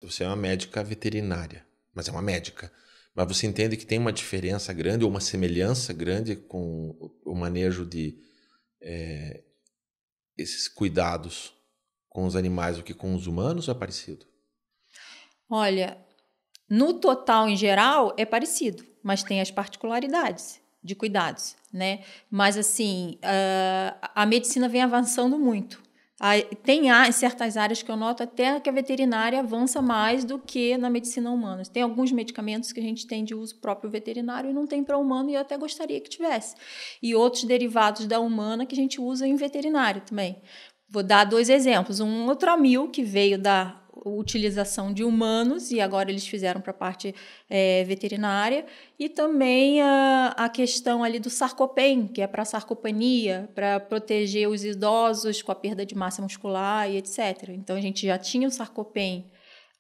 Você é uma médica veterinária, mas é uma médica. Mas você entende que tem uma diferença grande ou uma semelhança grande com o manejo de esses cuidados com os animais do que com os humanos ou é parecido? Olha, no total, em geral, é parecido, mas tem as particularidades de cuidados, né? Mas, assim, a medicina vem avançando muito. Tem certas áreas que eu noto até que a veterinária avança mais do que na medicina humana. Tem alguns medicamentos que a gente tem de uso próprio veterinário e não tem para humano, e eu até gostaria que tivesse. E outros derivados da humana que a gente usa em veterinário também. Vou dar 2 exemplos. Um Outramil, que veio da utilização de humanos, e agora eles fizeram para a parte veterinária, e também a questão ali do Sarcopen, que é para sarcopenia, para proteger os idosos com a perda de massa muscular e etc. Então, a gente já tinha o Sarcopen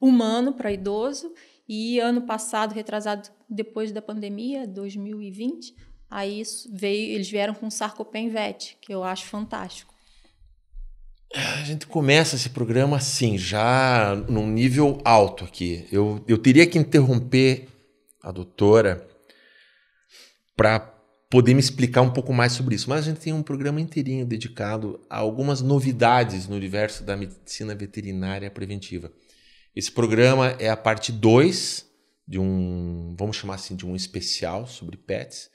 humano para idoso, e ano passado, retrasado depois da pandemia, 2020, aí eles vieram com o Sarcopen Vet, que eu acho fantástico. A gente começa esse programa assim, já num nível alto aqui. Eu teria que interromper a doutora para poder me explicar um pouco mais sobre isso. Mas a gente tem um programa inteirinho dedicado a algumas novidades no universo da medicina veterinária preventiva. Esse programa é a parte 2 de vamos chamar assim, de um especial sobre pets.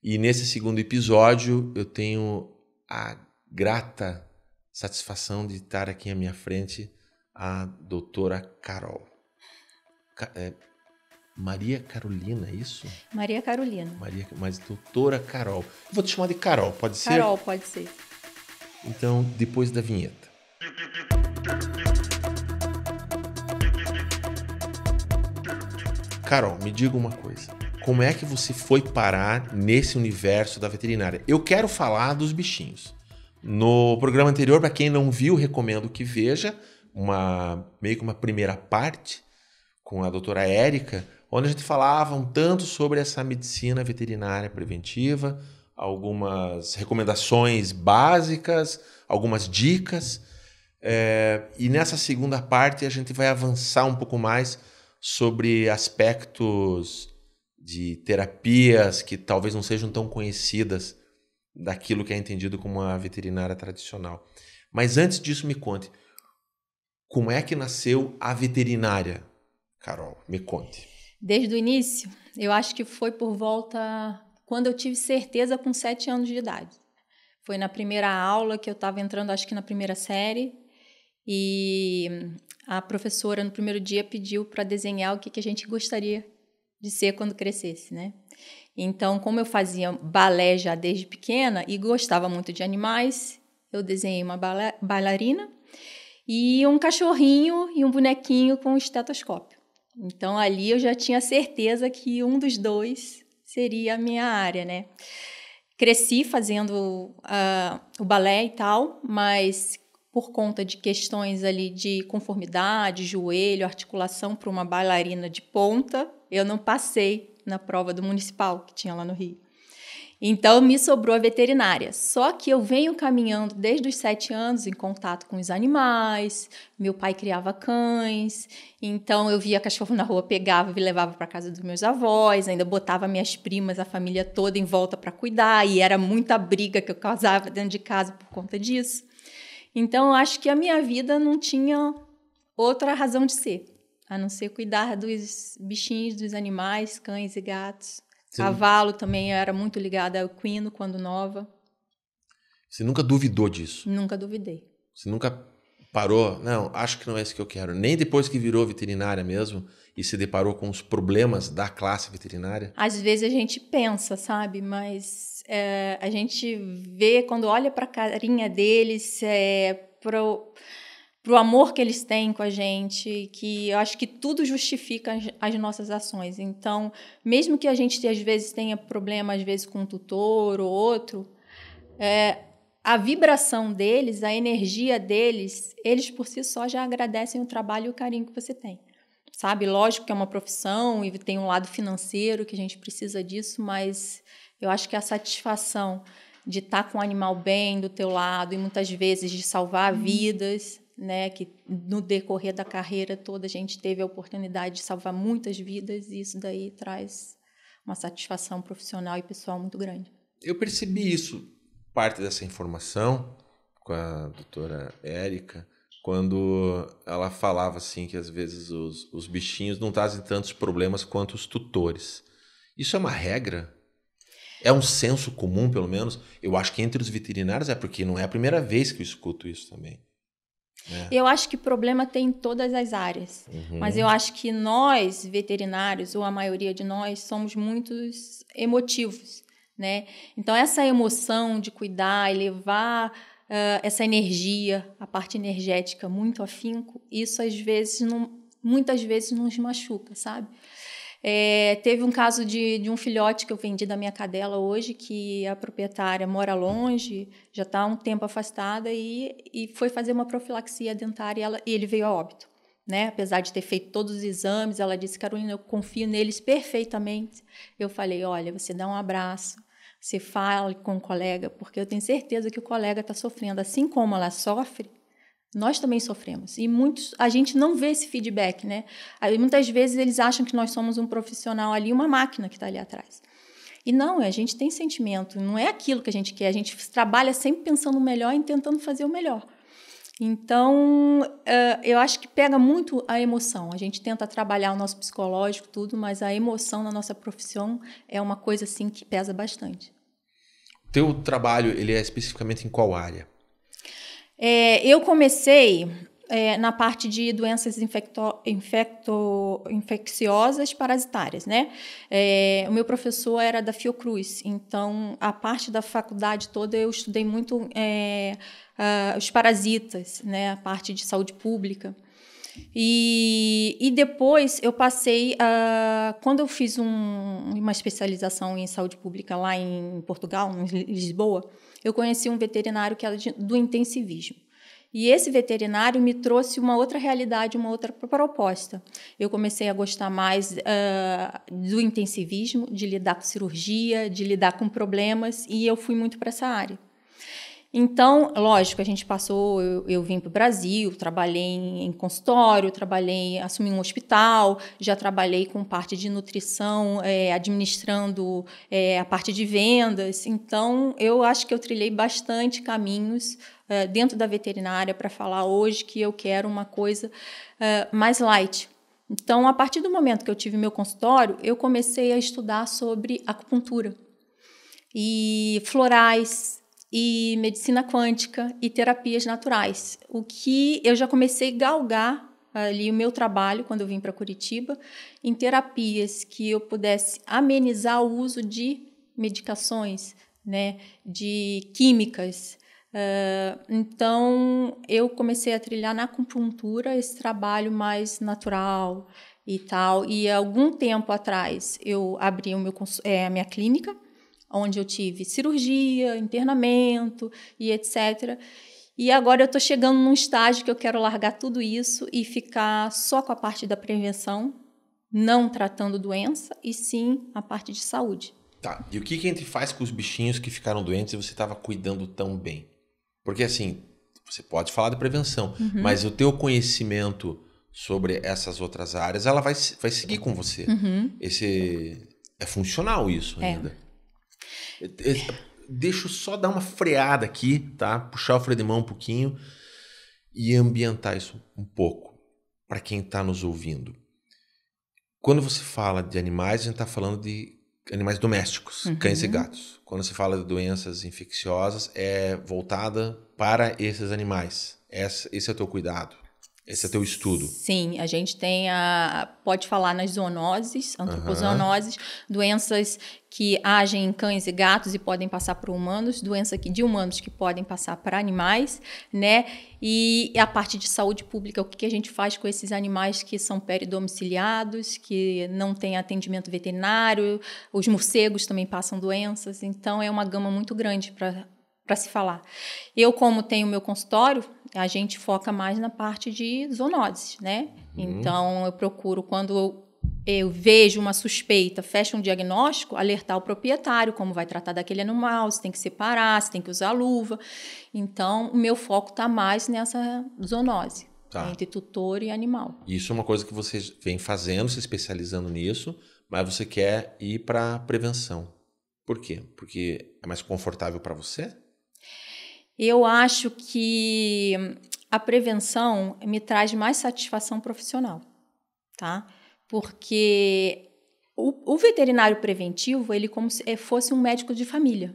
E nesse segundo episódio eu tenho a grata satisfação de estar aqui à minha frente a doutora Carol. Maria Carolina, é isso? Maria Carolina. Mas doutora Carol. Eu vou te chamar de Carol, pode ser? Carol, pode ser. Então, depois da vinheta. Carol, me diga uma coisa. Como é que você foi parar nesse universo da veterinária? Eu quero falar dos bichinhos. No programa anterior, para quem não viu, recomendo que veja meio que uma primeira parte com a doutora Érica, onde a gente falava um tanto sobre essa medicina veterinária preventiva, algumas recomendações básicas, algumas dicas. E nessa segunda parte a gente vai avançar um pouco mais sobre aspectos de terapias que talvez não sejam tão conhecidas daquilo que é entendido como a veterinária tradicional. Mas antes disso, me conte, como é que nasceu a veterinária, Carol? Me conte. Desde o início, eu acho que foi por volta, quando eu tive certeza, com 7 anos de idade. Foi na primeira aula que eu estava entrando, acho que na primeira série, e a professora, no primeiro dia, pediu para desenhar o que a gente gostaria de ser quando crescesse, né? Então, como eu fazia balé já desde pequena e gostava muito de animais, eu desenhei uma bailarina e um cachorrinho e um bonequinho com estetoscópio. Então, ali eu já tinha certeza que um dos dois seria a minha área, né? Cresci fazendo o balé e tal, mas por conta de questões ali de conformidade, joelho, articulação para uma bailarina de ponta, eu não passei na prova do municipal que tinha lá no Rio. Então, me sobrou a veterinária. Só que eu venho caminhando desde os 7 anos em contato com os animais. Meu pai criava cães. Então, eu via cachorro na rua, pegava e levava para casa dos meus avós. Ainda botava minhas primas, a família toda em volta para cuidar. E era muita briga que eu causava dentro de casa por conta disso. Então, eu acho que a minha vida não tinha outra razão de ser, a não ser cuidar dos bichinhos, dos animais, cães e gatos. Sim. Cavalo também, eu era muito ligada ao equino quando nova. Você nunca duvidou disso? Nunca duvidei. Você nunca parou? Não, acho que não é isso que eu quero. Nem depois que virou veterinária mesmo e se deparou com os problemas da classe veterinária? Às vezes a gente pensa, sabe? Mas a gente vê, quando olha para a carinha deles, pro amor que eles têm com a gente, que eu acho que tudo justifica as nossas ações. Então, mesmo que a gente às vezes tenha problema, às vezes com um tutor ou outro, a vibração deles, a energia deles, eles por si só já agradecem o trabalho e o carinho que você tem. Sabe? Lógico que é uma profissão e tem um lado financeiro que a gente precisa disso, mas eu acho que a satisfação de estar com o animal bem do teu lado e muitas vezes de salvar vidas, né, que no decorrer da carreira toda a gente teve a oportunidade de salvar muitas vidas, e isso daí traz uma satisfação profissional e pessoal muito grande. Eu percebi isso, parte dessa informação, com a doutora Érica, quando ela falava assim que às vezes os bichinhos não trazem tantos problemas quanto os tutores. Isso é uma regra? É um senso comum, pelo menos? Eu acho que entre os veterinários porque não é a primeira vez que eu escuto isso também. Eu acho que problema tem em todas as áreas, mas eu acho que nós, veterinários, ou a maioria de nós, somos muito emotivos, né? Então, essa emoção de cuidar e levar essa energia, a parte energética muito afinco, isso às vezes, muitas vezes nos machuca, sabe? Teve um caso de um filhote que eu vendi da minha cadela hoje, que a proprietária mora longe, já está há um tempo afastada e foi fazer uma profilaxia dentária e ele veio a óbito, né? Apesar de ter feito todos os exames, ela disse: Carolina, eu confio neles perfeitamente. Eu falei: olha, você dá um abraço, você fala com o colega, porque eu tenho certeza que o colega está sofrendo, assim como ela sofre. Nós também sofremos. E a gente não vê esse feedback, né? Aí, muitas vezes eles acham que nós somos um profissional ali, uma máquina que está ali atrás. E não, a gente tem sentimento, não é aquilo que a gente quer. A gente trabalha sempre pensando no melhor e tentando fazer o melhor. Então, eu acho que pega muito a emoção. A gente tenta trabalhar o nosso psicológico, tudo, mas a emoção na nossa profissão é uma coisa assim que pesa bastante. O teu trabalho, ele é especificamente em qual área? Eu comecei na parte de doenças infecciosas parasitárias, né? O meu professor era da Fiocruz, então a parte da faculdade toda eu estudei muito os parasitas, né? A parte de saúde pública. E depois eu passei, quando eu fiz uma especialização em saúde pública lá em Portugal, em Lisboa, eu conheci um veterinário que era do intensivismo. E esse veterinário me trouxe uma outra realidade, uma outra proposta. Eu comecei a gostar mais do intensivismo, de lidar com cirurgia, de lidar com problemas, e eu fui muito para essa área. Então, lógico, a gente passou, eu vim para o Brasil, trabalhei em consultório, assumi um hospital, já trabalhei com parte de nutrição, administrando a parte de vendas. Então, eu acho que eu trilhei bastante caminhos dentro da veterinária para falar hoje que eu quero uma coisa mais light. Então, a partir do momento que eu tive meu consultório, eu comecei a estudar sobre acupuntura e florais, e medicina quântica e terapias naturais. O que eu já comecei a galgar ali o meu trabalho, quando eu vim para Curitiba, em terapias que eu pudesse amenizar o uso de medicações, né, de químicas. Então, eu comecei a trilhar na acupuntura esse trabalho mais natural e tal. E, algum tempo atrás, eu abri a minha clínica, onde eu tive cirurgia, internamento e etc. E agora eu estou chegando num estágio que eu quero largar tudo isso e ficar só com a parte da prevenção, não tratando doença, e sim a parte de saúde. Tá, e o que a gente faz com os bichinhos que ficaram doentes e você estava cuidando tão bem? Porque assim, você pode falar de prevenção, mas o teu conhecimento sobre essas outras áreas, ela vai seguir com você. É funcional isso ainda. Deixa eu só dar uma freada aqui, tá? Puxar o freio de mão um pouquinho e ambientar isso um pouco para quem está nos ouvindo. Quando você fala de animais, a gente está falando de animais domésticos, cães e gatos. Quando se fala de doenças infecciosas, é voltada para esses animais. Esse é o teu cuidado. Esse é o teu estudo. Sim, a gente tem pode falar nas zoonoses, antropozoonoses, doenças que agem em cães e gatos e podem passar para humanos, doenças de humanos que podem passar para animais, né? E a parte de saúde pública, o que a gente faz com esses animais que são peridomiciliados, que não têm atendimento veterinário, os morcegos também passam doenças, então é uma gama muito grande para se falar. Eu, como tenho meu consultório, a gente foca mais na parte de zoonoses, né? Então, eu procuro, quando eu vejo uma suspeita, fecho um diagnóstico, alertar o proprietário como vai tratar daquele animal, se tem que separar, se tem que usar luva. Então, o meu foco está mais nessa zoonose, entre tutor e animal. Isso é uma coisa que você vem fazendo, se especializando nisso, mas você quer ir para prevenção. Por quê? Porque é mais confortável para você? Eu acho que a prevenção me traz mais satisfação profissional, tá? Porque o veterinário preventivo, ele como se fosse um médico de família.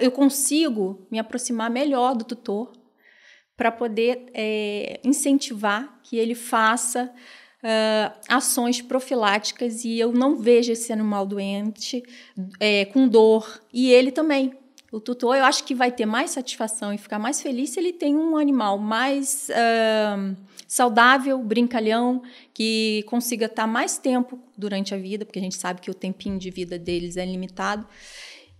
Eu consigo me aproximar melhor do tutor para poder incentivar que ele faça ações profiláticas e eu não vejo esse animal doente com dor, e ele também. O tutor, eu acho que vai ter mais satisfação e ficar mais feliz se ele tem um animal mais saudável, brincalhão, que consiga estar mais tempo durante a vida, porque a gente sabe que o tempinho de vida deles é limitado.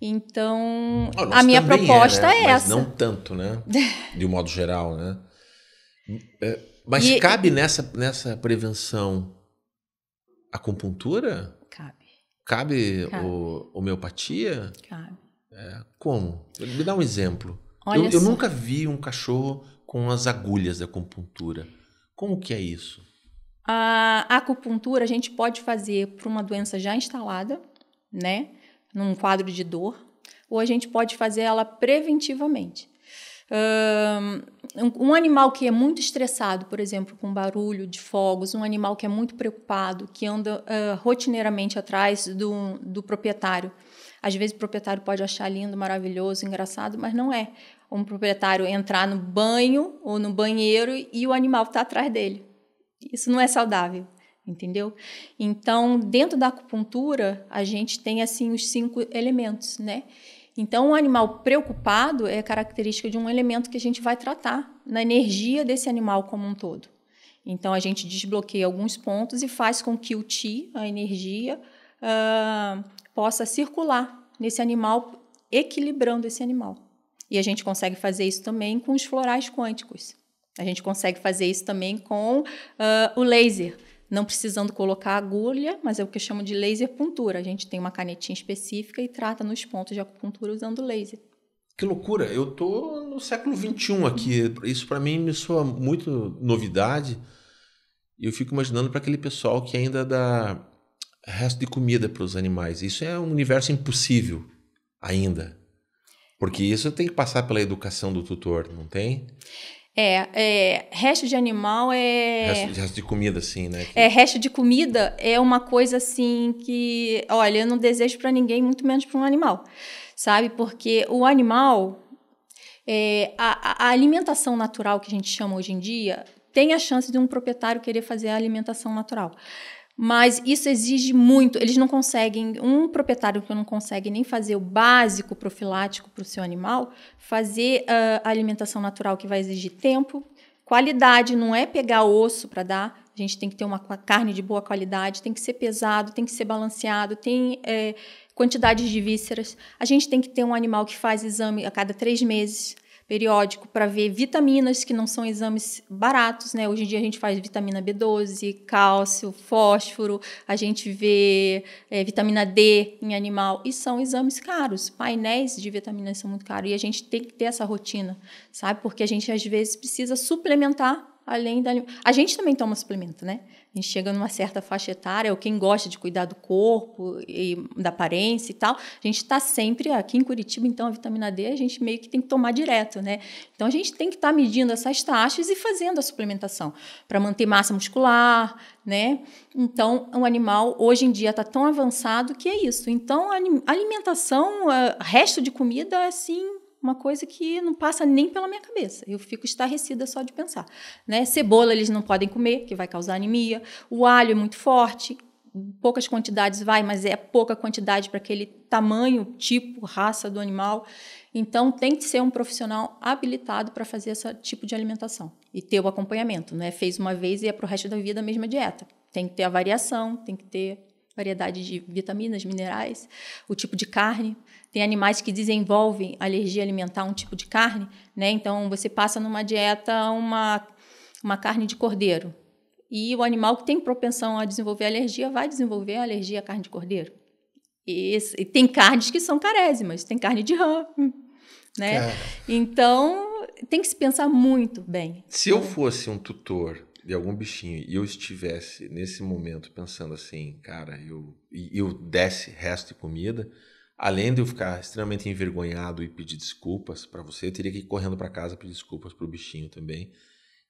Então, a minha proposta é essa. Mas não tanto, né? De um modo geral, né? Mas cabe nessa prevenção acupuntura? Cabe homeopatia? Cabe. Como? Me dá um exemplo. Eu nunca vi um cachorro com as agulhas da acupuntura. Como que é isso? A acupuntura a gente pode fazer para uma doença já instalada, né? Num quadro de dor, ou a gente pode fazer ela preventivamente. Um animal que é muito estressado, por exemplo, com barulho de fogos, um animal que é muito preocupado, que anda rotineiramente atrás do proprietário. Às vezes o proprietário pode achar lindo, maravilhoso, engraçado, mas não é. Um proprietário entrar no banho ou no banheiro e o animal está atrás dele. Isso não é saudável, entendeu? Então, dentro da acupuntura, a gente tem assim os 5 elementos, né? Então, um animal preocupado é característica de um elemento que a gente vai tratar na energia desse animal como um todo. Então, a gente desbloqueia alguns pontos e faz com que o Qi, a energia, possa circular nesse animal, equilibrando esse animal. E a gente consegue fazer isso também com os florais quânticos. A gente consegue fazer isso também com o laser, não precisando colocar agulha, mas é o que eu chamo de laser puntura. A gente tem uma canetinha específica e trata nos pontos de acupuntura usando laser. Que loucura! Eu tô no século XXI aqui. Isso para mim me soa muito novidade. E eu fico imaginando para aquele pessoal que ainda dá resto de comida para os animais. Isso é um universo impossível ainda. Porque isso tem que passar pela educação do tutor, não tem? Resto de animal Resto de comida, assim, né? Resto de comida é uma coisa, assim, que... Olha, eu não desejo para ninguém, muito menos para um animal, sabe? Porque o animal... A alimentação natural, que a gente chama hoje em dia, tem a chance de um proprietário querer fazer a alimentação natural. Mas isso exige muito, eles não conseguem, um proprietário que não consegue nem fazer o básico profilático para o seu animal, fazer a alimentação natural que vai exigir tempo, qualidade, não é pegar osso para dar, a gente tem que ter uma carne de boa qualidade, tem que ser pesado, tem que ser balanceado, tem quantidades de vísceras, a gente tem que ter um animal que faz exame a cada 3 meses, periódico, para ver vitaminas, que não são exames baratos, né? Hoje em dia a gente faz vitamina B12, cálcio, fósforo, a gente vê vitamina D em animal, e são exames caros. Painéis de vitaminas são muito caros, e a gente tem que ter essa rotina, sabe? Porque a gente, às vezes, precisa suplementar além da... A gente também toma suplemento, né? A gente chega numa certa faixa etária, ou quem gosta de cuidar do corpo e da aparência e tal, a gente está sempre aqui em Curitiba, então a vitamina D a gente meio que tem que tomar direto, né? Então a gente tem que estar medindo essas taxas e fazendo a suplementação para manter massa muscular, né? Então o animal hoje em dia está tão avançado que é isso. Então a alimentação, resto de comida é assim, uma coisa que não passa nem pela minha cabeça. Eu fico estarrecida só de pensar, né? Cebola eles não podem comer, que vai causar anemia. O alho é muito forte, poucas quantidades vai, mas é pouca quantidade para aquele tamanho, tipo, raça do animal. Então, tem que ser um profissional habilitado para fazer esse tipo de alimentação e ter o acompanhamento, né? Fez uma vez e é para o resto da vida a mesma dieta. Tem que ter a variação, tem que ter variedade de vitaminas, minerais, o tipo de carne. Tem animais que desenvolvem alergia alimentar a um tipo de carne, né? Então, você passa numa dieta uma carne de cordeiro. E o animal que tem propensão a desenvolver alergia vai desenvolver alergia à carne de cordeiro. E tem carnes que são carésimas, tem carne de rã, né? Cara, então, tem que se pensar muito bem. Se eu fosse um tutor de algum bichinho e eu estivesse nesse momento pensando assim, cara, eu desse resto de comida, além de eu ficar extremamente envergonhado e pedir desculpas para você, eu teria que ir correndo para casa pedir desculpas pro bichinho também.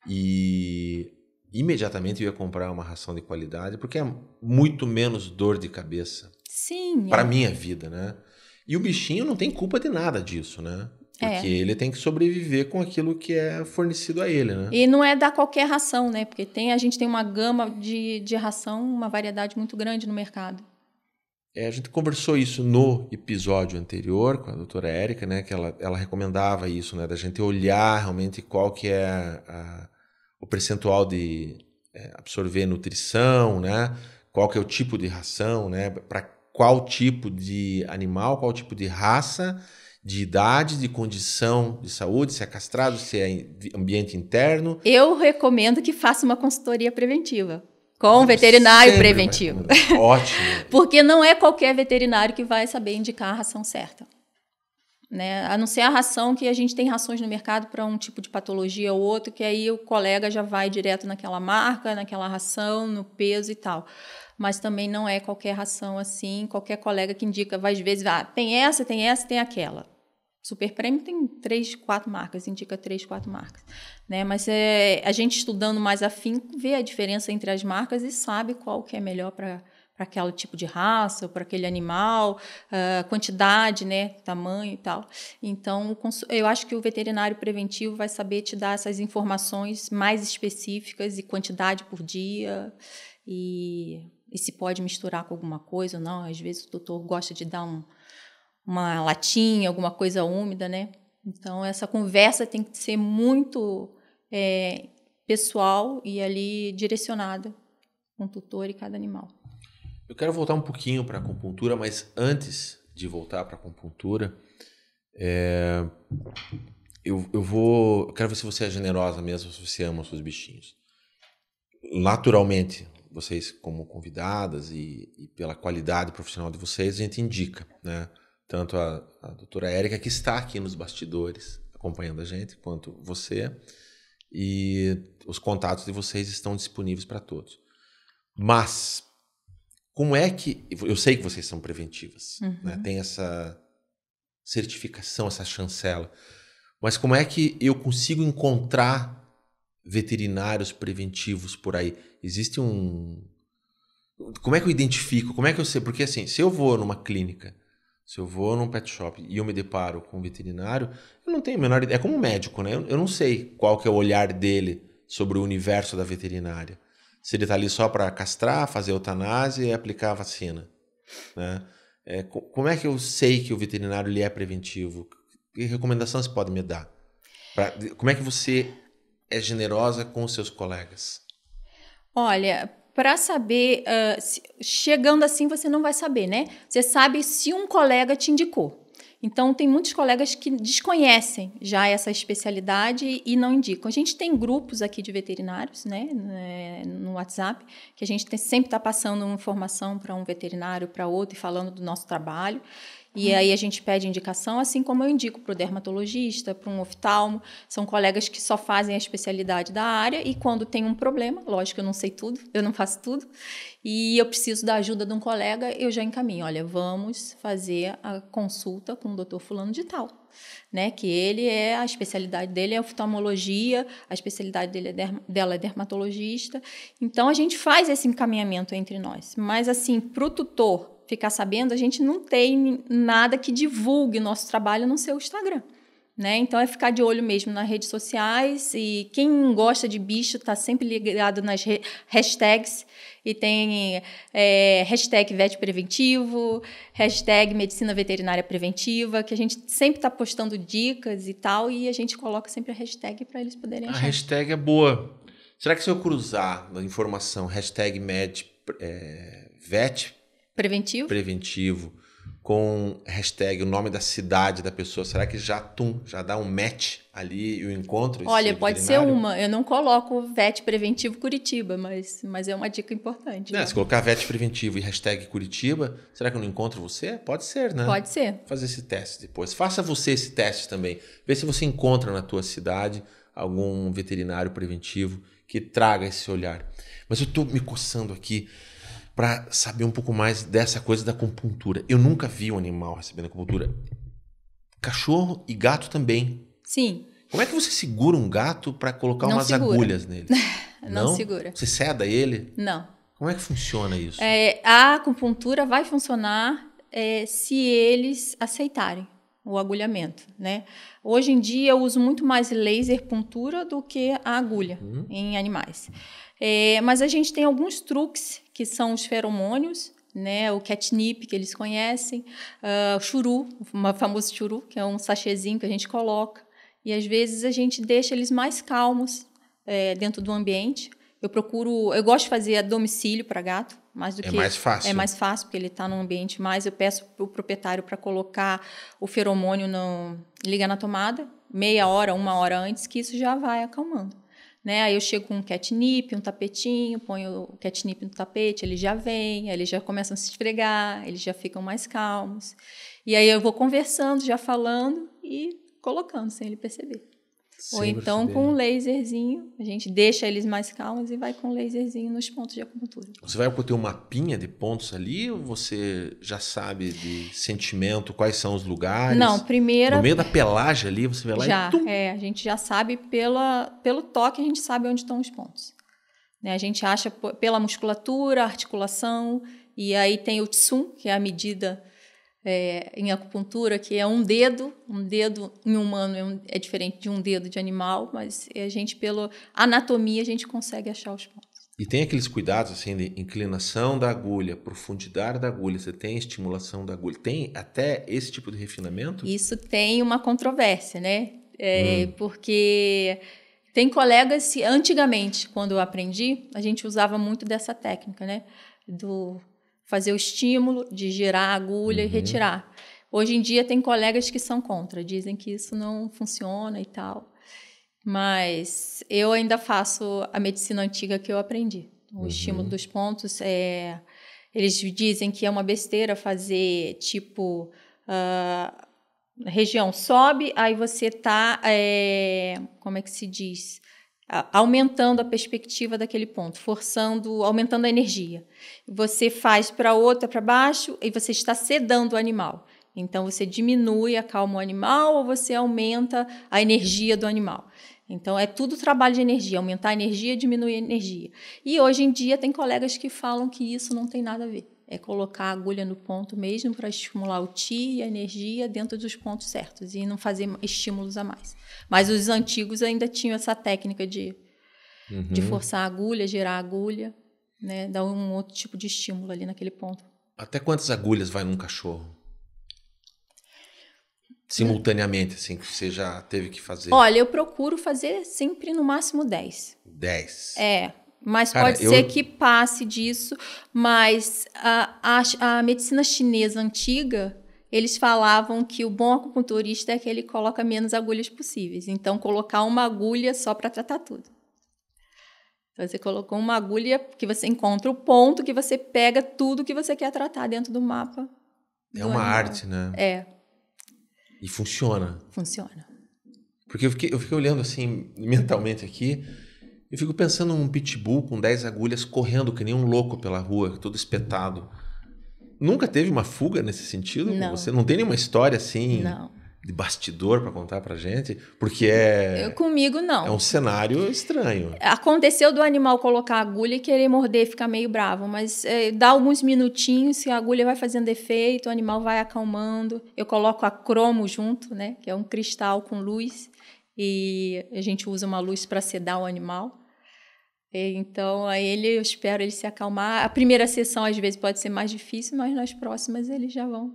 E imediatamente eu ia comprar uma ração de qualidade, porque é muito menos dor de cabeça Sim. para minha vida, né? E o bichinho não tem culpa de nada disso, né? Porque ele tem que sobreviver com aquilo que é fornecido a ele, né? E não é dar qualquer ração, né? Porque a gente tem uma gama de ração, uma variedade muito grande no mercado. A gente conversou isso no episódio anterior com a doutora Érica, né? Que ela recomendava isso, né? Da gente olhar realmente qual que é o percentual de absorver nutrição, né? Qual que é o tipo de ração, né? Para qual tipo de animal, qual tipo de raça, de idade, de condição de saúde, se é castrado, se é ambiente interno. Eu recomendo que faça uma consultoria preventiva com um veterinário preventivo. Ótimo. Porque não é qualquer veterinário que vai saber indicar a ração certa. Né? A não ser a ração que a gente tem rações no mercado para um tipo de patologia ou outro, que aí o colega já vai direto naquela marca, naquela ração, no peso e tal. Mas também não é qualquer ração assim, qualquer colega que indica, às vezes, tem essa, tem aquela. Super Prêmio tem 3, 4 marcas, indica 3, 4 marcas. Né? Mas a gente estudando mais afinco, vê a diferença entre as marcas e sabe qual que é melhor para aquele tipo de raça, para aquele animal, quantidade, né, tamanho e tal. Então, eu acho que o veterinário preventivo vai saber te dar essas informações mais específicas e quantidade por dia e se pode misturar com alguma coisa ou não. Às vezes o doutor gosta de dar uma latinha, alguma coisa úmida, né? Então, essa conversa tem que ser muito pessoal e ali direcionada com o tutor e cada animal. Eu quero voltar um pouquinho para a acupuntura, mas antes de voltar para a acupuntura, eu quero ver se você é generosa mesmo, se você ama os seus bichinhos. Naturalmente, vocês como convidadas e pela qualidade profissional de vocês, a gente indica, né? Tanto a doutora Érica, que está aqui nos bastidores acompanhando a gente, quanto você. E os contatos de vocês estão disponíveis para todos. Mas, como é que... Eu sei que vocês são preventivas, né? Tem essa certificação, essa chancela. Mas como é que eu consigo encontrar veterinários preventivos por aí? Existe Como é que eu identifico? Como é que eu sei? Porque assim, se eu vou numa clínica... Se eu vou num pet shop e eu me deparo com um veterinário, eu não tenho a menor ideia. É como um médico, né? Eu não sei qual que é o olhar dele sobre o universo da veterinária. Se ele está ali só para castrar, fazer eutanásia e aplicar a vacina. Né? Como é que eu sei que o veterinário ele é preventivo? Que recomendação você pode me dar? Como é que você é generosa com os seus colegas? Olha... Para saber, chegando assim você não vai saber, né? Você sabe se um colega te indicou. Então, tem muitos colegas que desconhecem já essa especialidade e não indicam. A gente tem grupos aqui de veterinários, né, no WhatsApp, que a gente sempre está passando informação para um veterinário, para outro, e falando do nosso trabalho. E aí a gente pede indicação, assim como eu indico para o dermatologista, para um oftalmo. São colegas que só fazem a especialidade da área e quando tem um problema, lógico, eu não sei tudo, eu não faço tudo, e eu preciso da ajuda de um colega, eu já encaminho. Olha, vamos fazer a consulta com o doutor fulano de tal. Né? Que a especialidade dele é oftalmologia, a especialidade dela é dermatologista. Então, a gente faz esse encaminhamento entre nós. Mas, assim, para o tutor ficar sabendo, a gente não tem nada que divulgue nosso trabalho no seu Instagram. Né? Então, é ficar de olho mesmo nas redes sociais e quem gosta de bicho está sempre ligado nas hashtags e tem hashtag VET Preventivo, hashtag Medicina Veterinária Preventiva, que a gente sempre está postando dicas e tal, e a gente coloca sempre a hashtag para eles poderem achar. A hashtag é boa. Será que se eu cruzar na informação hashtag VET Preventivo com hashtag, o nome da cidade da pessoa, será que já dá um match ali e o encontro? Olha, pode ser uma. Eu não coloco VET Preventivo Curitiba, mas é uma dica importante. Se colocar VET Preventivo e hashtag Curitiba, será que eu não encontro você? Pode ser, né? Pode ser. Fazer esse teste depois. Faça você esse teste também. Vê se você encontra na tua cidade algum veterinário preventivo que traga esse olhar. Mas eu estou me coçando aqui para saber um pouco mais dessa coisa da acupuntura. Eu nunca vi um animal recebendo acupuntura. Cachorro e gato também. Sim. Como é que você segura um gato para colocar umas agulhas nele? Não segura. Você seda ele? Não. Como é que funciona isso? A acupuntura vai funcionar se eles aceitarem o agulhamento, né? Hoje em dia eu uso muito mais laser puntura do que a agulha em animais. Mas a gente tem alguns truques, que são os feromônios, né? O catnip, que eles conhecem, o churu, o famoso churu, que é um sachêzinho que a gente coloca, e às vezes a gente deixa eles mais calmos dentro do ambiente. Eu gosto de fazer a domicílio para gato, mais do que... É mais fácil. É mais fácil, porque ele está num ambiente mais... Eu peço para o proprietário para colocar o feromônio, liga na tomada, meia hora, 1 hora antes, que isso já vai acalmando. Né? Aí eu chego com um catnip, um tapetinho, ponho o catnip no tapete, ele já vem, aí eles já começam a se esfregar, eles já ficam mais calmos. E aí eu vou conversando, já falando e colocando, sem ele perceber. Ou então com um laserzinho, a gente deixa eles mais calmos e vai com um laserzinho nos pontos de acupuntura. Você vai ter uma mapinha de pontos ali ou você já sabe de sentimento, quais são os lugares? Não, primeiro... No meio da pelagem ali, você vai lá e... a gente já sabe pelo toque, a gente sabe onde estão os pontos. Né? A gente acha pela musculatura, articulação, e aí tem o Tsum, que é a medida... em acupuntura, que é um dedo em humano é diferente de um dedo de animal, mas a gente, pela anatomia, a gente consegue achar os pontos. E tem aqueles cuidados assim de inclinação da agulha, profundidade da agulha, você tem estimulação da agulha, tem até esse tipo de refinamento? Isso tem uma controvérsia, né? Porque tem colegas, antigamente, quando eu aprendi, a gente usava muito dessa técnica, né? Fazer o estímulo de girar a agulha e retirar. Hoje em dia tem colegas que são contra, dizem que isso não funciona e tal. Mas eu ainda faço a medicina antiga que eu aprendi. O estímulo dos pontos, eles dizem que é uma besteira fazer tipo... a região sobe, aí você está... como é que se diz? Aumentando a perspectiva daquele ponto, aumentando a energia. Você faz para outra, para baixo, e você está sedando o animal. Então, você diminui, acalma o animal, ou você aumenta a energia do animal. Então, é tudo trabalho de energia, aumentar a energia, diminuir a energia. E hoje em dia tem colegas que falam que isso não tem nada a ver. É colocar a agulha no ponto mesmo para estimular o Ti e a energia dentro dos pontos certos e não fazer estímulos a mais. Mas os antigos ainda tinham essa técnica de forçar a agulha, girar a agulha, né, dar um outro tipo de estímulo ali naquele ponto. Até quantas agulhas vai num cachorro? Simultaneamente, assim, que você já teve que fazer? Olha, eu procuro fazer sempre no máximo 10. 10? Mas pode ser que passe disso, mas a medicina chinesa antiga, eles falavam que o bom acupunturista é que ele coloca menos agulhas possíveis. Então, colocar uma agulha só para tratar tudo. Então, você colocou uma agulha que você encontra o ponto, que você pega tudo que você quer tratar dentro do mapa. É uma arte, né? E funciona. Funciona. Porque eu fiquei olhando assim, mentalmente aqui, eu fico pensando num pitbull com 10 agulhas correndo que nem um louco pela rua, todo espetado. Nunca teve uma fuga nesse sentido? Não. Você não tem nenhuma história assim Não. de bastidor para contar pra gente? Porque comigo, não. É um cenário estranho. Aconteceu do animal colocar a agulha e querer morder, ficar meio bravo, mas dá alguns minutinhos, se a agulha vai fazendo efeito, o animal vai acalmando. Eu coloco a cromo junto, né, que é um cristal com luz, e a gente usa uma luz para sedar o animal. Então, eu espero ele se acalmar. A primeira sessão, às vezes, pode ser mais difícil, mas nas próximas eles já vão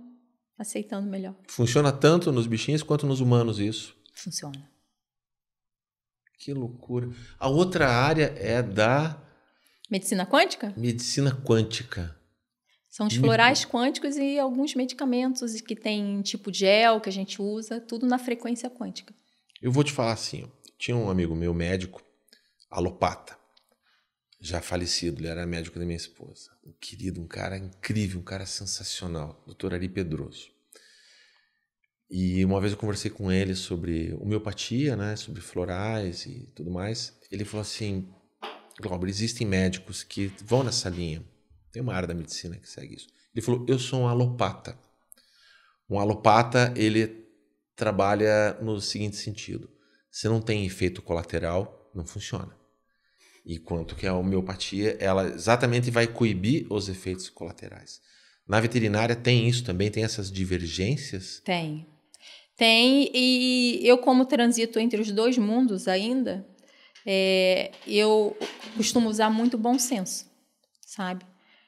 aceitando melhor. Funciona tanto nos bichinhos quanto nos humanos isso? Funciona. Que loucura. A outra área é da... Medicina quântica? Medicina quântica. São os florais quânticos e alguns medicamentos que tem tipo gel que a gente usa, tudo na frequência quântica. Eu vou te falar assim, ó, tinha um amigo meu médico, alopata, já falecido, ele era médico da minha esposa. Um querido, um cara incrível, um cara sensacional, Dr. Ari Pedroso. E uma vez eu conversei com ele sobre homeopatia, né, sobre florais e tudo mais. Ele falou assim, Glauber, existem médicos que vão nessa linha. Tem uma área da medicina que segue isso. Ele falou, eu sou um alopata. Um alopata, ele trabalha no seguinte sentido. Se não tem efeito colateral, não funciona. Enquanto que a homeopatia, ela exatamente vai coibir os efeitos colaterais. Na veterinária tem isso também? Tem essas divergências? Tem. Tem, e eu como transito entre os dois mundos ainda, eu costumo usar muito bom senso, sabe?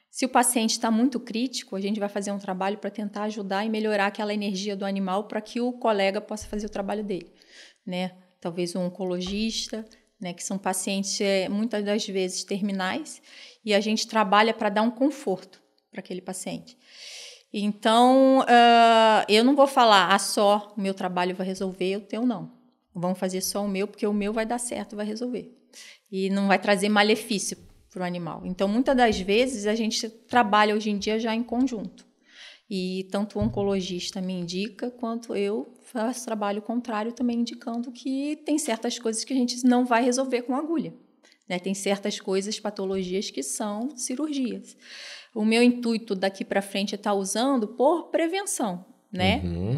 Se o paciente está muito crítico, a gente vai fazer um trabalho para tentar ajudar e melhorar aquela energia do animal para que o colega possa fazer o trabalho dele, né? Talvez um oncologista, né? Que são pacientes muitas das vezes terminais e a gente trabalha para dar um conforto para aquele paciente. Então, eu não vou falar, só o meu trabalho vai resolver, o teu não. Vamos fazer só o meu, porque o meu vai dar certo, vai resolver. E não vai trazer malefício para o animal. Então, muitas das vezes, a gente trabalha hoje em dia já em conjunto. E tanto o oncologista me indica, quanto eu faço trabalho contrário também indicando que tem certas coisas que a gente não vai resolver com agulha. Né? Tem certas coisas, patologias que são cirurgias. O meu intuito daqui para frente é estar usando por prevenção, né? Uhum.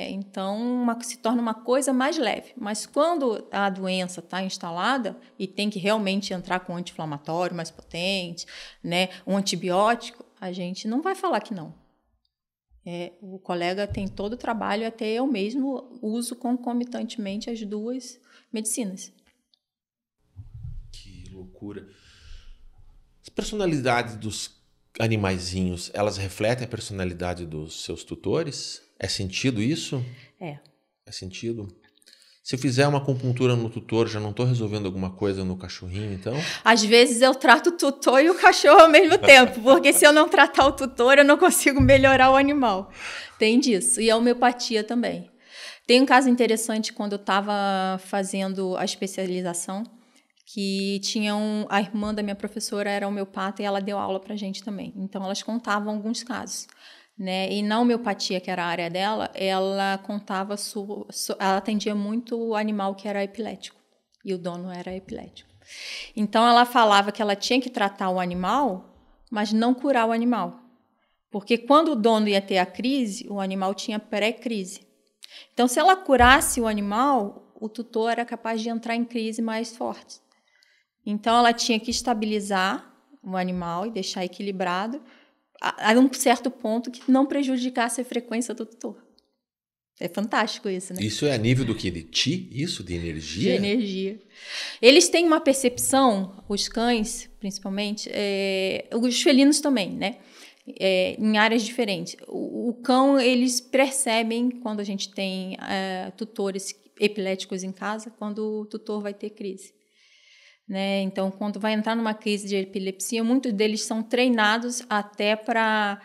Então, se torna uma coisa mais leve. Mas quando a doença está instalada e tem que realmente entrar com um anti-inflamatório mais potente, né? Um antibiótico, a gente não vai falar que não. O colega tem todo o trabalho, até eu mesmo uso concomitantemente as duas medicinas. Que loucura. As personalidades dos animaizinhos, elas refletem a personalidade dos seus tutores? É sentido isso? É sentido? Se eu fizer uma acupuntura no tutor, já não estou resolvendo alguma coisa no cachorrinho, então? Às vezes eu trato o tutor e o cachorro ao mesmo tempo, porque se eu não tratar o tutor, eu não consigo melhorar o animal. Tem disso. E a homeopatia também. Tem um caso interessante quando eu estava fazendo a especialização, que a irmã da minha professora era homeopata e ela deu aula para a gente também. Então, elas contavam alguns casos. Né? E na homeopatia, que era a área dela, ela contava, ela atendia muito o animal que era epilético, e o dono era epilético. Então, ela falava que ela tinha que tratar o animal, mas não curar o animal. Porque quando o dono ia ter a crise, o animal tinha pré-crise. Então, se ela curasse o animal, o tutor era capaz de entrar em crise mais forte. Então, ela tinha que estabilizar o animal e deixar equilibrado a um certo ponto que não prejudicasse a frequência do tutor. É fantástico isso, né? Isso é a nível do que? De Ti? Isso? De energia? De energia. Eles têm uma percepção, os cães, principalmente, os felinos também, né? Em áreas diferentes. O cão, eles percebem quando a gente tem tutores epiléticos em casa, quando o tutor vai ter crise. Né? Então, quando vai entrar numa crise de epilepsia, muitos deles são treinados até para